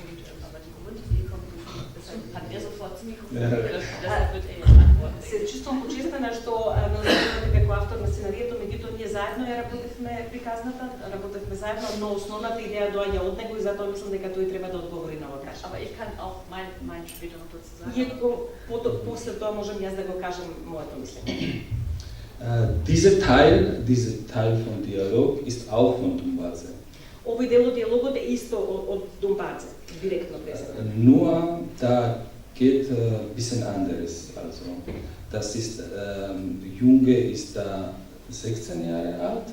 Speaker 6: und aber die Grundidee kommt nicht, deshalb hat er sofort zum Mikrofon, deshalb wird er jetzt antworten.
Speaker 5: Се чувствам почестена што назовавате како автор на сценарието, меѓутоа ние заедно ја работевме приказната, работевме заедно, но основната идеја доаѓа од него и затоа мислам дека тој треба да одговори на ова прашање.
Speaker 6: Aber ich kann auch mein später noch dazu sagen.
Speaker 5: И после тоа можам јас да го кажам моето мислење.
Speaker 11: Dieser Teil von Dialog ist auch von Dumbaze.
Speaker 5: Овој дел од диалогот е исто од Dumbaze, директно презент.
Speaker 11: Nur da geht ein bisschen anderes. Also, das ist, Junge ist da 16 Jahre alt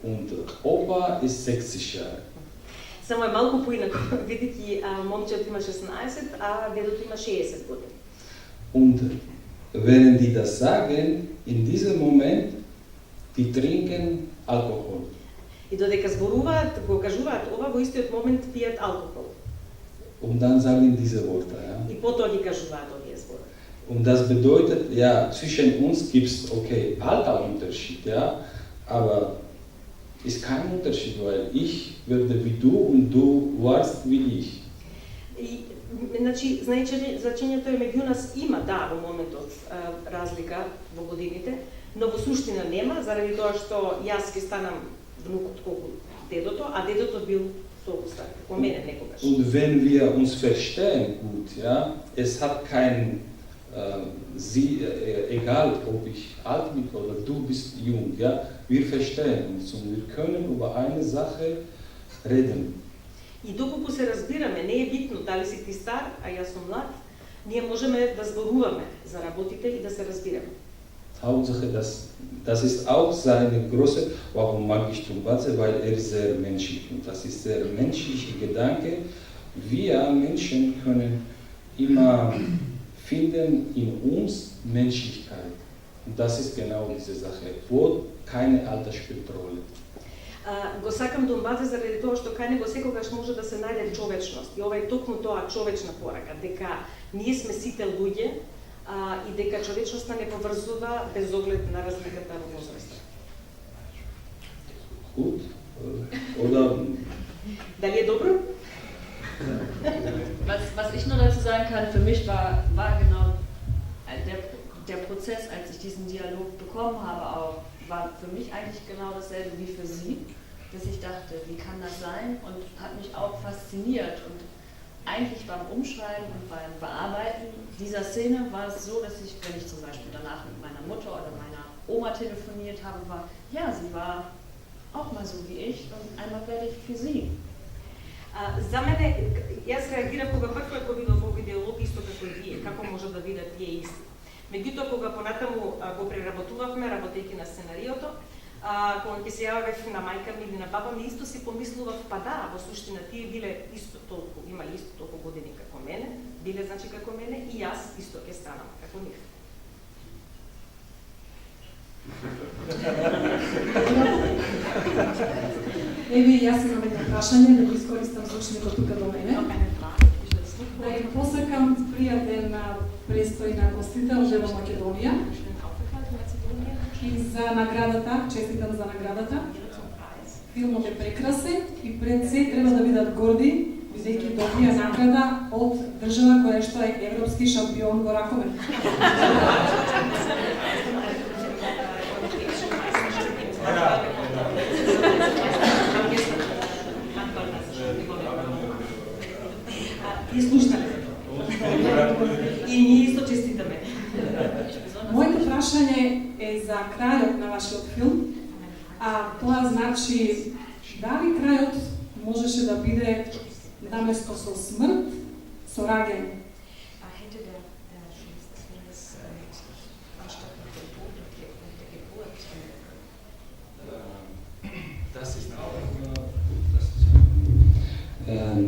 Speaker 11: und Opa ist 60 Jahre.
Speaker 5: Само е малку поинаку, видите, момчето има 16, а дедото има 60 години.
Speaker 11: Und während die das sagen, in diesem Moment, die trinken Alkohol.
Speaker 5: И додека зборуваат, го кажуваат ова, во истиот момент пијат алкохол.
Speaker 11: Und dann sagen diese Worte, ja.
Speaker 5: И потоа ги кажуваат овие збори.
Speaker 11: Und das bedeutet, ja, zwischen uns gibt es, okay, Alterunterschied, ja, aber ist kein Unterschied, weil ich werde wie du und du warst wie ich.
Speaker 5: И, значи, значењето е меѓу нас има, да, во моментот разлика во годините, но во суштина нема, заради тоа што јас ќе станам внукот колку дедото, а дедото бил толку стар, како мене некогаш.
Speaker 11: Und wenn wir uns verstehen gut, ja, es hat kein egal ob ich alt bin oder du bist jung, ja, wir verstehen uns und wir können über eine Sache reden.
Speaker 5: И доколку се разбираме, не е битно дали си ти стар, а јас сум млад, ние можеме да зборуваме за работите и да се разбираме.
Speaker 11: Hauptsache, das ist auch seine große, warum mag ich Tumbaze, weil er ist sehr menschlich und das ist der menschliche Gedanke. Wir Menschen können immer finden in uns Menschlichkeit und das ist genau diese Sache, wo keine Alter spielt Rolle.
Speaker 5: Го сакам Думбазе заради тоа што кај него секогаш може да се најде човечност. И ова е токму тоа човечна порака, дека ние сме сите луѓе и дека човечноста не поврзува без оглед на разликата во возраста.
Speaker 11: Gut, oder?
Speaker 5: Дали е добро?
Speaker 12: Was ich nur dazu sagen kann, für mich war genau der Prozess, als ich diesen Dialog bekommen habe, auch, war für mich eigentlich genau dasselbe wie für Sie, dass ich dachte, wie kann das sein, und hat mich auch fasziniert. Und eigentlich beim Umschreiben und beim Bearbeiten dieser Szene war es so, dass ich, wenn ich zum Beispiel danach mit meiner Mutter oder meiner Oma telefoniert habe, war, ja, sie war auch mal so wie ich und einmal werde ich für sie.
Speaker 5: За мене, јас реагирав кога првпат го видов овој диалог исто како вие, како може да видат тие исти. Меѓутоа, кога понатаму го преработувавме, работејќи на сценариото, кога ќе се јавев на мајка ми или на баба ми, исто си помислував, па да, во суштина тие биле исто толку, имали исто толку години како мене, биле значи како мене и јас исто ќе станам како нив.
Speaker 14: Еве, јас имам едно прашање, да го искористам звучникот тука до мене. Да им посакам пријатен престој на гостител во Македонија и за наградата, честитам за наградата. Филмот е прекрасен и пред се треба да бидат горди, бидејќи добија награда од држава која што е европски шампион во ракове.
Speaker 5: И слушнали. И ние исто честитаме.
Speaker 14: Моето прашање е за крајот на вашиот филм. Тоа значи, дали крајот можеше да биде наместо со смрт, со раѓање?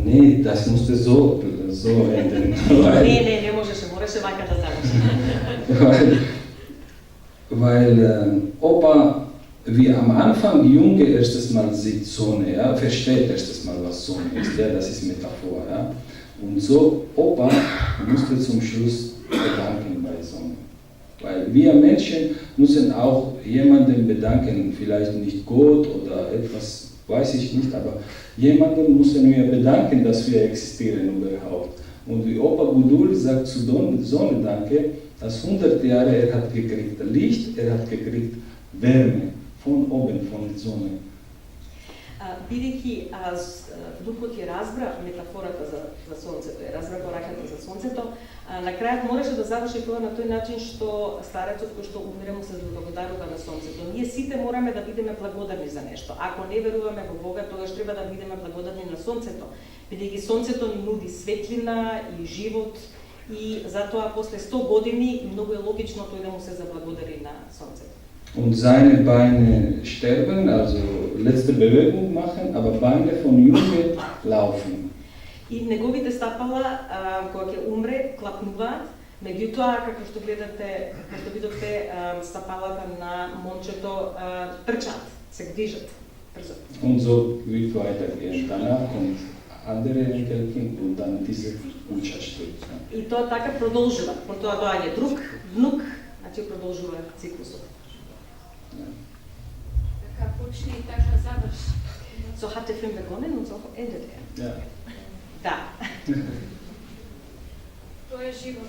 Speaker 11: Nee, das musste so enden.
Speaker 5: Не можеше, мораше вака да заврши.
Speaker 11: Weil Opa, wie am Anfang Junge erstes Mal sieht Sonne, ja, versteht erstes Mal, was Sonne ist, ja, das ist Metaphor, ja. Und so Opa musste zum Schluss bedanken bei Sonne. Weil wir Menschen müssen auch jemanden bedanken, vielleicht nicht Gott oder etwas, weiß ich nicht, aber jemanden müssen wir bedanken, dass wir existieren überhaupt. Und wie Opa Gudul sagt zu Sonne Danke, dass 100 Jahre hat gekriegt Licht, hat gekriegt Wärme von oben, von der Sonne.
Speaker 5: Бидејќи внукот ја разбра метафората за сонцето, ја разбра пораката за сонцето, на крајот мораше да заврши тоа на тој начин што старецот кој што умре му се благодарува на сонцето. Ние сите мораме да бидеме благодарни за нешто. Ако не веруваме во Бога, тогаш треба да бидеме благодарни на сонцето, бидејќи сонцето ни нуди светлина и живот, и затоа после 100 години многу е логично тој да му се заблагодари на сонцето.
Speaker 11: Und seine Beine sterben, also letzte Bewegung machen, aber Beine von Junge laufen.
Speaker 5: И неговите стапала кога ќе умре клапнуваат, меѓутоа како што гледате, како што видовте, стапалата на момчето трчат, се движат брзо.
Speaker 11: Und so wird weitergehen. Danach kommt andere Enkelkind und dann diese Учащите.
Speaker 5: И тоа така продолжува. Потоа доаѓа друг внук, значи продолжува циклусот.
Speaker 6: Kaputschi, така заврши.
Speaker 5: So hat der Film begonnen und so endet er.
Speaker 11: Ja.
Speaker 5: Da.
Speaker 6: твоя живот.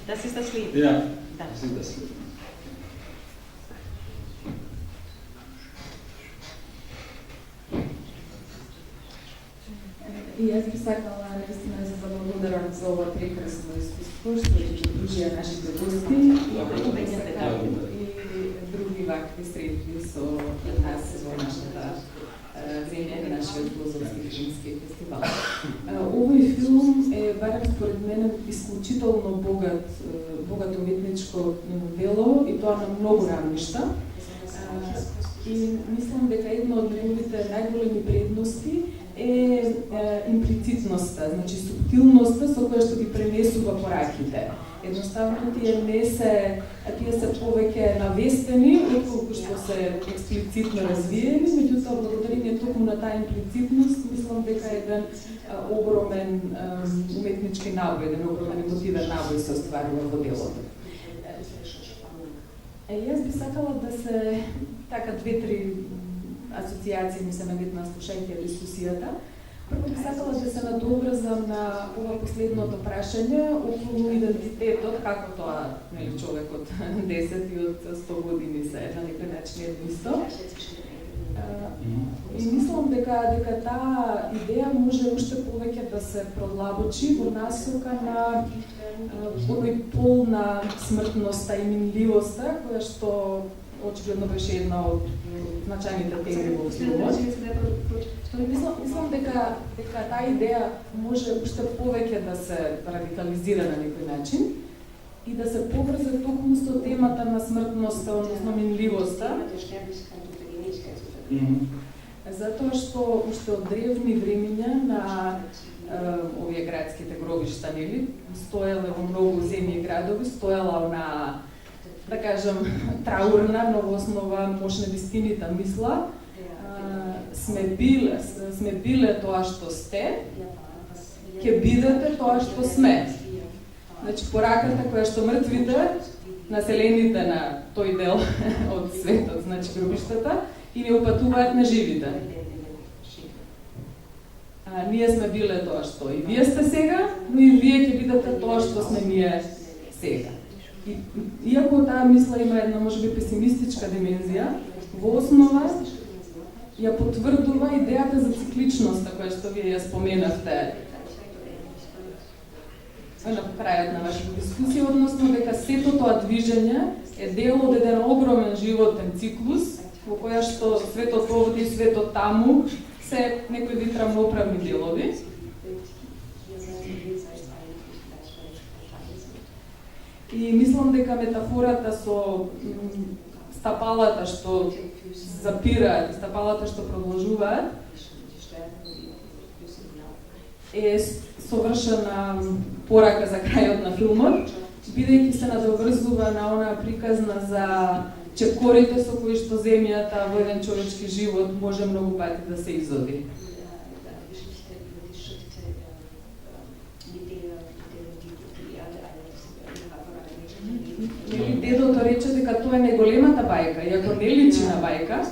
Speaker 8: Das ist das Lied.
Speaker 11: Ja, das ist das Lied.
Speaker 14: И аз би сакала наистина да се благодарам за ова прекрасно искуство што ќе придружија нашите гости и други вакви средби со нас во нашата земја и нашиот Лозовски филмски фестивал. Овој филм е, барем според мене, исклучително богат уметничко дело и тоа на многу рамништа. И мислам дека една од неговите најголеми предности е имплицитноста, значи субтилноста со која што ги пренесува пораките. Едноставно тие се повеќе навестени, отколку што се експлицитно развиени, меѓутоа благодарение токму на таа имплицитност, мислам дека е еден огромен уметнички набој, еден огромен емотивен набој се остварува во делото. Јас би сакала да се така две-три асоциации ми се наметна слушајќи дискусијата. Прво би сакала да се надоврзам на ова последното прашање околу идентитетот, како тоа човек од 10 и од 100 години се на некој начин едно исто. И мислам дека таа идеја може уште повеќе да се продлабочи во насока на оној пол на смртноста и минливоста, која што очигледно беше една од значајните теми во филмот. Мислам дека таа идеја може уште повеќе да се радикализира на некој начин и да се поврзе токму со темата на смртноста, односно минливоста. Затоа што уште од древни времиња на овие градските гробишта, нели, стоеле во многу земји и градови, стоела она, да кажам, траурна, но во основа мощна вистинита мисла. Сме биле тоа што сте, ќе бидете тоа што сме. Значи, пораката која што мртвите, населените на тој дел од светот, значи гробиштата, и не упатуваат на живите. Ние сме биле тоа што и вие сте сега, но и вие ќе бидете тоа што сме ние сега. Иако таа мисла има една можеби песимистичка димензија, во основа ја потврдува идејата за цикличноста која што вие ја споменавте на крајот на вашата дискусија, односно дека сето тоа движење е дел од еден огромен животен циклус во која што светот овде и светот таму се некои вид рамноправни делови. И мислам дека метафората со стапалата што запираат и стапалата што продолжуваат е совршена порака за крајот на филмот, бидејќи се надоврзува на онаа приказна за чекорите со кои што земјата во еден човечки живот може многу пати да се изоди. Дедото рече дека тоа е најголемата бајка, и ако не личи на бајка,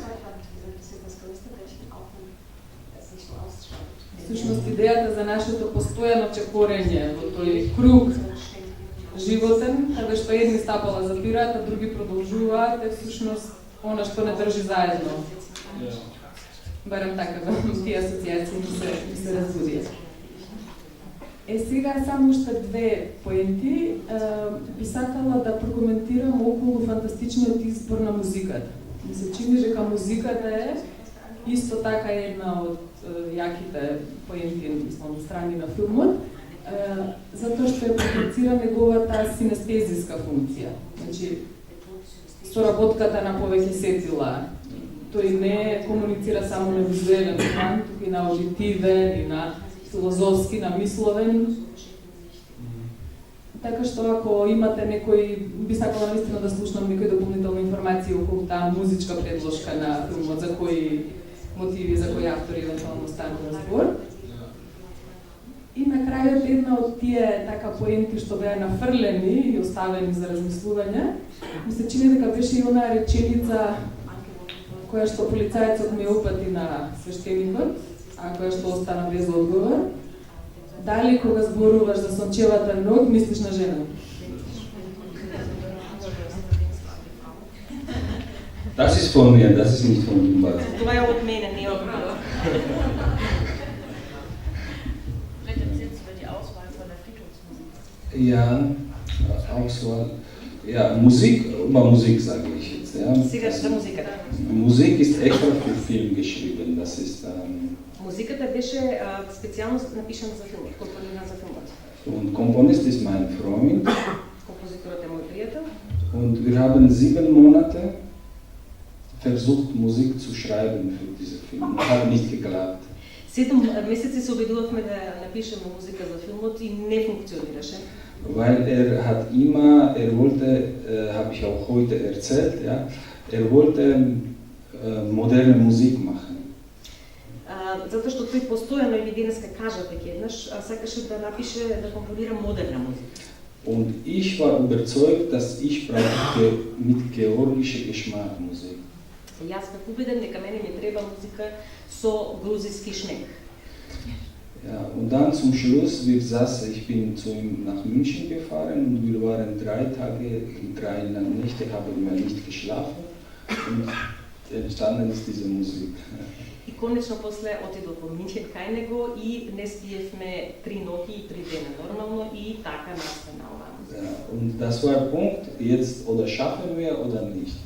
Speaker 14: всушност идејата за нашето постојано чекорење во тој круг животен, каде што едни стапала запираат, а други продолжуваат, е всушност она што не држи заедно. Барем така, тие асоциации ми се разбудија. Сега само уште две поенти. Би сакала да прокоментирам околу фантастичниот избор на музиката. Ми се чини дека музиката е исто така една од јаките поенти, мислам, страни на филмот, затоа што е потенцира неговата синестезиска функција. Значи, соработката на повеќе сетила. Тој не комуницира само на визуелен план, туку и на аудитивен, и на филозофски, на мисловен. Така што ако имате некој, би сакала наистина да слушнам некој дополнителна информација околу таа музичка предложка на филмот, за кои мотиви, за кои автори евентуално станува збор. И на крајот една од тие така поенти што беа нафрлени и оставени за размислување, ми се чини дека беше и онаа реченица која што полицајецот ме упати на свештеникот, а која што остана без одговор. Дали кога зборуваш за сончевата ноќ, мислиш на жена?
Speaker 11: Das ist von mir, das ist nicht von Dumbaze.
Speaker 5: Това е от мене, не от него.
Speaker 6: Vielleicht erzählst du über die Auswahl von der Friedhofsmusik.
Speaker 11: Ja, Auswahl. Ja, Musik, über Musik sage ich jetzt. Ja.
Speaker 5: Сега за музиката.
Speaker 11: Musik ist extra für Film geschrieben. Das ist.
Speaker 5: Музиката беше специално напишана за филмот, компонирана за филмот.
Speaker 11: Und Komponist ist mein Freund.
Speaker 5: Композиторът е мой приятел.
Speaker 11: Und wir haben 7 Monate versucht, Musik zu schreiben für diesen Film. Und hat nicht geklappt.
Speaker 5: 7 месеци се обидувахме да напишеме музика за филмот и не функционираше.
Speaker 11: Weil er wollte, habe ich auch heute erzählt, ja, er wollte moderne Musik machen.
Speaker 5: Затоа што тој постојано и денеска кажа дека еднаш сакаше да напише, да компонира модерна музика.
Speaker 11: Und ich war überzeugt, dass ich brauche mit georgischer Geschmack Musik.
Speaker 5: Јас бев убеден дека мене ми треба музика со грузински шмек.
Speaker 11: Ja, und dann zum Schluss, ich bin zu ihm nach München gefahren und wir waren 3 Tage, 3 Nächte, haben wir nicht geschlafen und entstanden ist diese Musik.
Speaker 5: И конечно после отидов во Минхен кај него и не спиевме 3 ноќи и 3 дена нормално и така настана оваа музика.
Speaker 11: Ja, und das war der Punkt, jetzt oder schaffen wir oder nicht.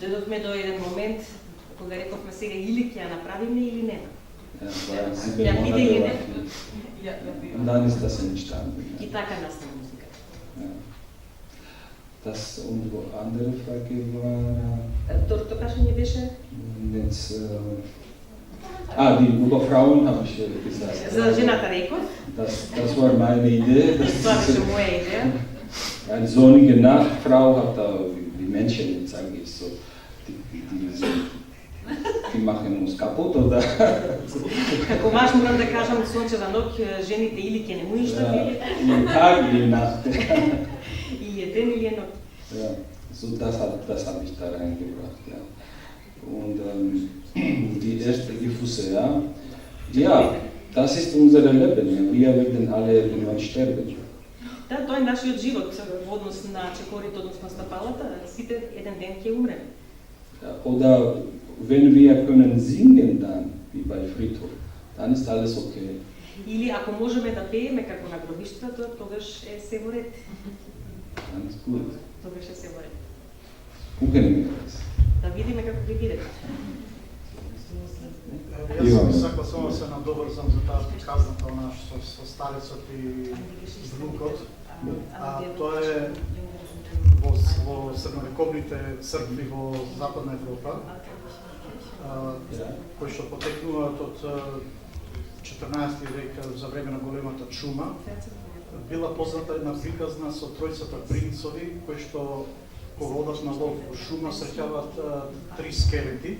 Speaker 5: Дојдовме до еден момент кога рековме сега или ќе ја направиме или нема.
Speaker 11: Ja, war 7 Monate warten. Und dann ist das entstanden.
Speaker 5: И така настана музиката.
Speaker 11: Ja. Das und wo andere Frage war.
Speaker 5: Второто прашање беше
Speaker 11: Jetzt, die über Frauen habe ich gesagt.
Speaker 5: за жената реков.
Speaker 11: Das war meine Idee.
Speaker 5: Това беше моја идеја.
Speaker 11: Eine sonnige Nacht, Frau hat da, wie Menschen, jetzt sage ich so, die machen uns kaputt, oder?
Speaker 5: Како маж морам да кажам сончева ноќ, жените или ќе не му ништат или
Speaker 11: Tag или Nacht.
Speaker 5: или е ден или е ноќ.
Speaker 11: Ja, so das habe ich da reingebracht, ja. Und die erste Gefüße, ja. Ja, das ist unser Leben, ja. Wir werden alle irgendwann sterben.
Speaker 5: Да, тоа е нашиот живот во однос на чекорите, однос на стапалата, сите еден ден ќе умреме.
Speaker 11: Ja, oder wenn wir können singen dann, wie bei Friedhof, dann ist alles okay.
Speaker 5: Или ако можеме да пееме како на гробиштата, тогаш е се во ред.
Speaker 11: Dann ist gut.
Speaker 5: Тогаш е се во ред.
Speaker 11: Gucken wir das.
Speaker 5: Да видиме како ќе биде.
Speaker 9: Јас сакам само да се надоврзам за таа казната со старецот и внукот. Тоа е во средновековните цркви во Западна Европа, кои што потекнуваат од 14 век за време на големата чума. Била позната една приказна со тројцата принцови кои што кога одат на лов во шума среќаваат 3 скелети.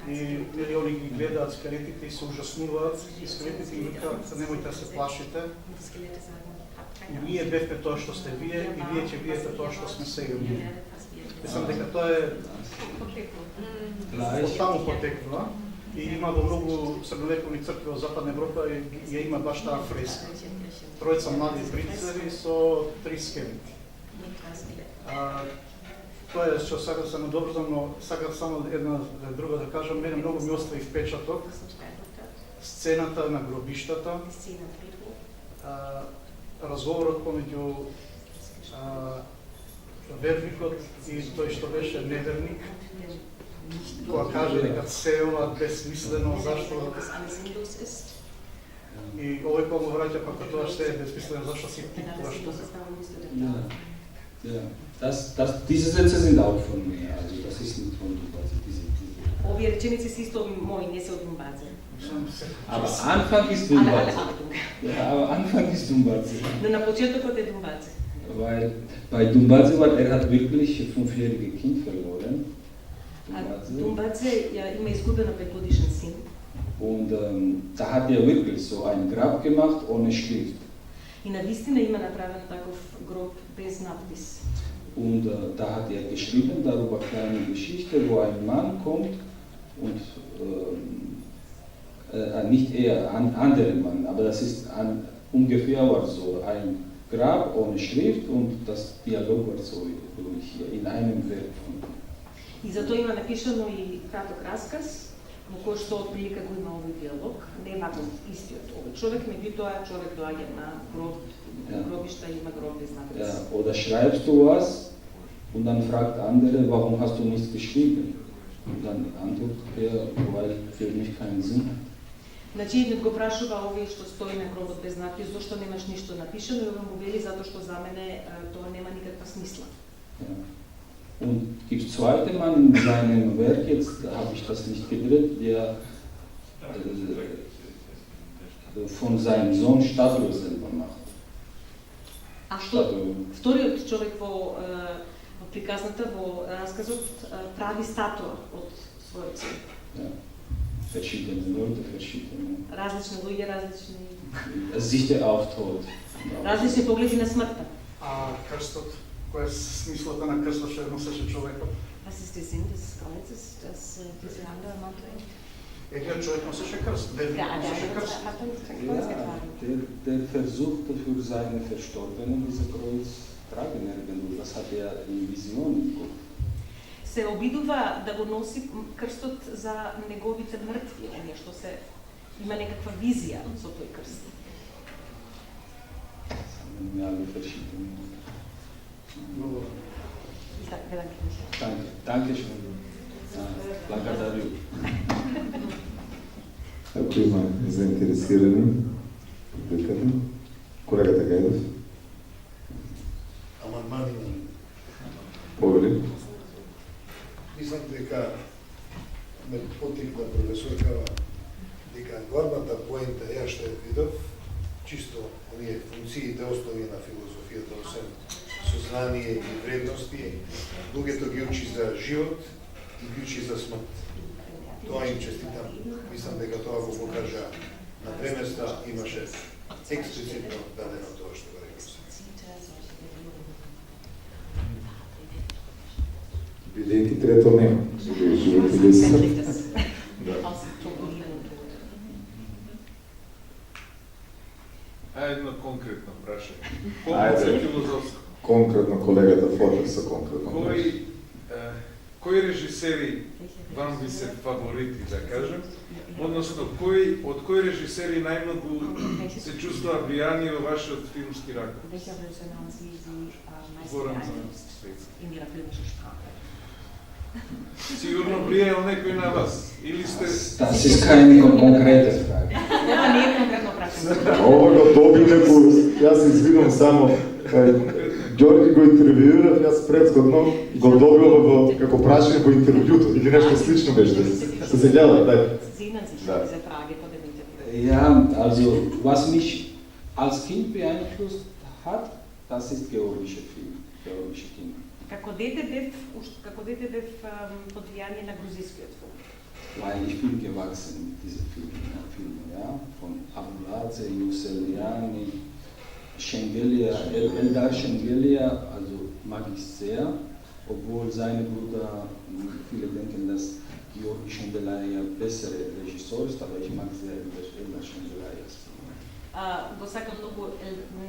Speaker 9: И они ги гледаат скелетите и се ужаснуваат, и скелетите им викаат немојте да се плашите. Ние бевме тоа што сте вие и вие ќе биете тоа што сме сега ние. Мислам дека тоа е оттаму потекнува и има во многу средновековни цркви во Западна Европа ја има баш таа фреска. Тројца млади принцеви со 3 скелети. Тоа е што сакам да се надобрзам, но сакам само една друга да кажам, мене многу ми остави впечаток сцената на гробиштата, разговорот помеѓу верникот и тој што беше неверник, кога каже дека се ова безсмислено, зашто и овој кога му враќа пак тоа што е безсмислено, зашто си пипуваш тука.
Speaker 11: Ja, diese Sätze sind auch von mir, also das ist nicht von Dumbaze.
Speaker 5: Овие реченици се исто мои, не се од Думбазе.
Speaker 11: Aber Anfang ist Dumbaze. Ja, aber Anfang ist Dumbaze.
Speaker 5: Но на почетокот е Думбазе.
Speaker 11: Weil bei Dumbaze war, hat wirklich 5-jährige Kind verloren.
Speaker 5: Думбазе има изгубено 5-годишен син.
Speaker 11: Und da hat er wirklich so ein Grab gemacht ohne Schrift.
Speaker 5: И навистина има направен таков гроб без надпис.
Speaker 11: Und da hat er geschrieben darüber kleine Geschichte, wo ein Mann kommt und nicht er, ein anderer Mann, aber das ist ungefähr war so ein Grab ohne Schrift und das Dialog war so hier in einem Werk von.
Speaker 5: И затоа има напишано и краток разказ, во кој што отприлика го има овој диалог, не вако истиот овој човек, меѓутоа човек доаѓа на гробишта и има гроб без надпис.
Speaker 11: Ja, oder schreibst du was und dann fragt andere, warum hast du nichts geschrieben? Und dann antwortet er, weil für mich keinen Sinn hat.
Speaker 5: Значи еднот го прашува овој што стои на гробот без надпис, зошто немаш ништо напишано, и он му вели затоа што за мене тоа нема никаква смисла.
Speaker 11: Ja. Und die zweite Mann in seinem Werk, jetzt habe ich das nicht gedreht, der von seinem Sohn Statue selber macht.
Speaker 5: А што вториот човек во приказната, во разказот, прави статуа од својот син.
Speaker 11: Ja. Verschiedene Leute, verschiedene.
Speaker 5: Различни луѓе, различни.
Speaker 11: Sicht auf Tod.
Speaker 5: Различни погледи на смртта.
Speaker 15: А крстот, кој е смислата на крстот што носеше човекот?
Speaker 8: Was ist der Sinn des Kreuzes, das diese andere Mann trägt?
Speaker 15: Едниот човек носеше крст,
Speaker 8: Ja,
Speaker 15: носеше
Speaker 8: der
Speaker 15: крст.
Speaker 8: hat dann kein Kreuz getragen.
Speaker 11: Der versuchte für seine Verstorbenen diese Kreuz tragen irgendwo. Das hat er in Visionen geguckt.
Speaker 5: Се обидува да го носи крстот за неговите мртви, оние што се има некаква визија со тој крст.
Speaker 11: Danke schön. Благодарю.
Speaker 2: Ако има заинтересирани, колегата Гайдов.
Speaker 9: Амандмани.
Speaker 2: Повели.
Speaker 9: Мислам дека ме потикна професорка дека главната поента ја што видов, чисто оние функциите, основи на филозофијата, освен сознание и вредности, луѓето ги учи за живот и ги учи за смрт. Тоа им честитам. Мислам дека тоа го покажа на преместа, имаше експлицитно дадено тоа што го рекол.
Speaker 2: Бидејќи трето нема. Живот и смрт.
Speaker 16: Едно конкретно прашање. Помалку филозофско.
Speaker 2: Конкретно колегата Фотер со конкретно.
Speaker 16: Кои режисери вам ви се фаворити, да кажем? Односно, од кои режисери најмногу се чувствува влијание во вашиот филмски ракурс? Зборам за Сигурно влијаел некој на вас? Или сте...
Speaker 11: Das ist keine konkrete Frage.
Speaker 5: Ова не е конкретно прашање.
Speaker 2: Ова го добил некој, јас се извинувам само, Ѓорги го интервјуирав, јас претходно го добил во како прашање во интервјуто или нешто слично беше. Се сеќавате, дај.
Speaker 11: Ja, also was mich als Kind beeinflusst hat, das ist georgische Film, georgische Kino.
Speaker 5: Како дете бев под влијание на грузискиот филм.
Speaker 11: Weil ich bin gewachsen mit diesen Filmen, ja, von Abulaze, Yusseliani, Şengelia, Eldar Şengelia, also mag ich sehr, obwohl seine Brüder, viele denken, dass Georgi Şengelia bessere Regisseur ist, aber ich mag sehr Eldar Şengelia.
Speaker 5: Го сакам многу,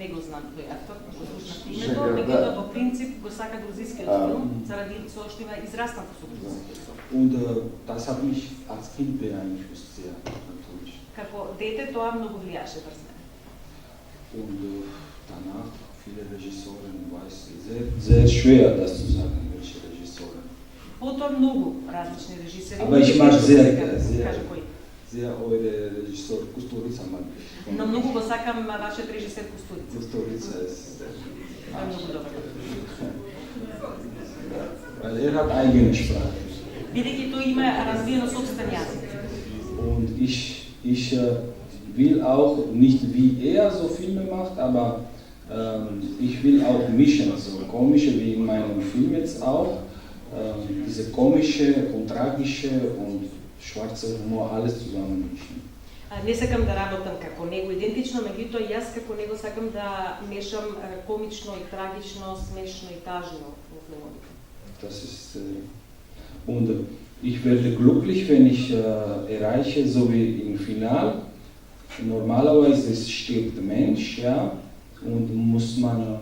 Speaker 5: не го знам тој автор, го слушнав името, меѓутоа во принцип го сака грузискиот филм, заради тоа што има израснато со грузискиот филм.
Speaker 11: Und das hat mich als Kind beeinflusst sehr, natürlich.
Speaker 5: Како дете тоа многу влијаше врз мене.
Speaker 11: Und danach viele Regisseure, weiß sehr schwer das zu sagen, welche Regisseure.
Speaker 5: Потоа многу различни режисери.
Speaker 11: Aber ich mag sehr eure Regisseur Kusturica mag ich.
Speaker 5: Но многу го сакам вашиот режисер Кустурица.
Speaker 11: Kusturica ist
Speaker 5: многу добар.
Speaker 11: Weil hat eigene Sprache.
Speaker 5: Бидејќи тој има развиено собствен јазик.
Speaker 11: Und ich will auch nicht wie er so Filme macht, aber ich will auch mischen, so komische wie in meinem Film jetzt auch, diese komische und tragische und schwarze Humor, alles zusammen mischen.
Speaker 5: Не сакам да работам како него идентично, меѓутоа јас како него сакам да мешам комично и трагично, смешно и тажно во филмовите.
Speaker 11: Das ist und Ich werde glücklich, wenn ich erreiche, so wie im Finale. Normalerweise stirbt der Mensch, ja, und muss man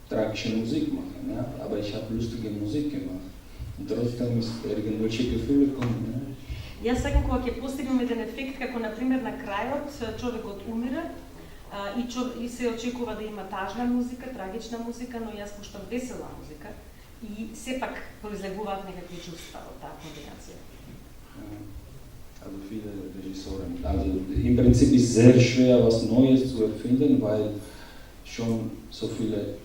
Speaker 11: tragische Musik machen, ja, aber ich habe lustige Musik gemacht. Und trotzdem ist irgendwelche Gefühle kommen. Ja.
Speaker 5: Јас сакам кога ќе постигнеме еден ефект како на пример на крајот човекот умира и се очекува да има тажна музика, трагична музика, но јас пуштам весела музика и сепак произлегуваат некакви чувства од таа комбинација.
Speaker 11: Also viele Regisseure. Also im Prinzip ist es sehr schwer, was Neues zu erfinden, weil schon so viele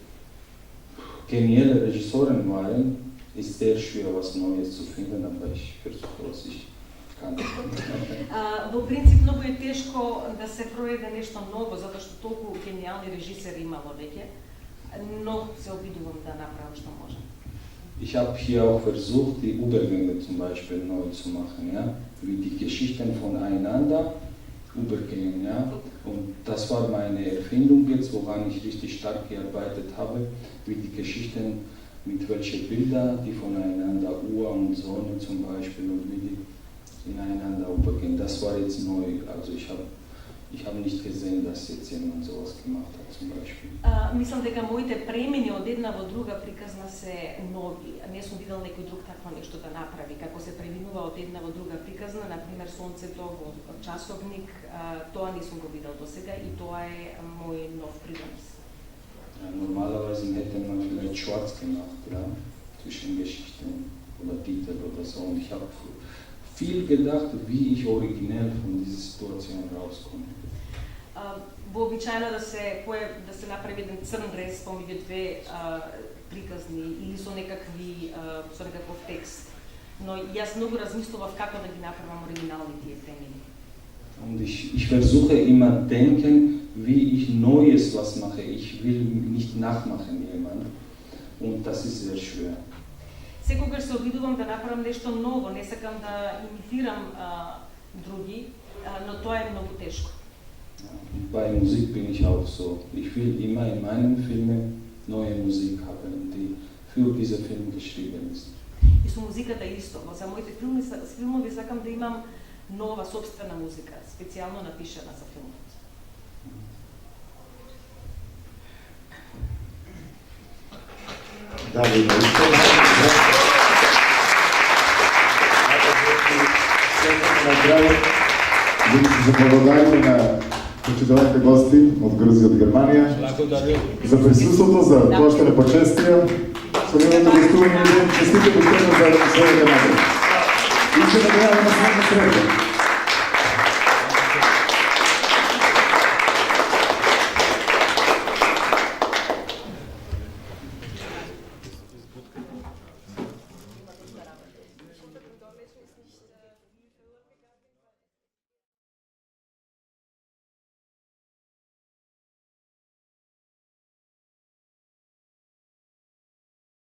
Speaker 11: geniale Regisseure waren. Ist sehr schwer, was Neues zu finden, aber ich versuche, was ich kann.
Speaker 5: Во принцип многу е тешко да се проведе нешто ново, затоа што толку гениални режисери имало веќе, но се обидувам да направам што можам.
Speaker 11: Ich habe hier auch versucht, die Übergänge zum Beispiel neu zu machen, ja, wie die Geschichten voneinander übergehen, ja, und das war meine Erfindung jetzt, woran ich richtig stark gearbeitet habe, wie die Geschichten, mit welchen Bilder, die voneinander, Uhr und Sonne zum Beispiel, und wie die ineinander übergehen. Das war jetzt neu, also ich habe nicht gesehen, dass jetzt jemand sowas gemacht hat zum Beispiel.
Speaker 5: Мислам дека моите премини од една во друга приказна се нови. Не сум видел некој друг такво нешто да направи. Како се преминува од една во друга приказна, например Сонцето во часовник, тоа не сум го видел досега и тоа е мој нов принос.
Speaker 11: Ja, normalerweise hätte man vielleicht schwarz gemacht, ja, zwischen Geschichten oder Titel oder so. Und ich habe viel gedacht, wie ich originell von dieser Situation rauskomme.
Speaker 5: Вообичаено да се направи еден црн дрес помеѓу две приказни или со некаков текст. Но јас многу размислував како да ги направам оригинални тие премини.
Speaker 11: Und ich versuche immer denken, wie ich Neues was mache. Ich will nicht nachmachen jemand. Und das ist sehr schwer.
Speaker 5: Секогаш се обидувам да направам нешто ново, не сакам да имитирам други, но тоа е многу тешко.
Speaker 11: Bei Musik bin ich auch so. Ich will immer in meinen Filmen neue Musik haben, die für diesen Film geschrieben ist.
Speaker 5: И со музиката исто. За моите филмови сакам да имам нова собствена музика, специјално напишана за филмот.
Speaker 2: Да, на крај да заблагодариме на почитуваните гости од Грција и од Германија за присуството, за тоа што не почестија со нивното гостување. Честите поштено за својата награда. И ќе најаваме на следна среда.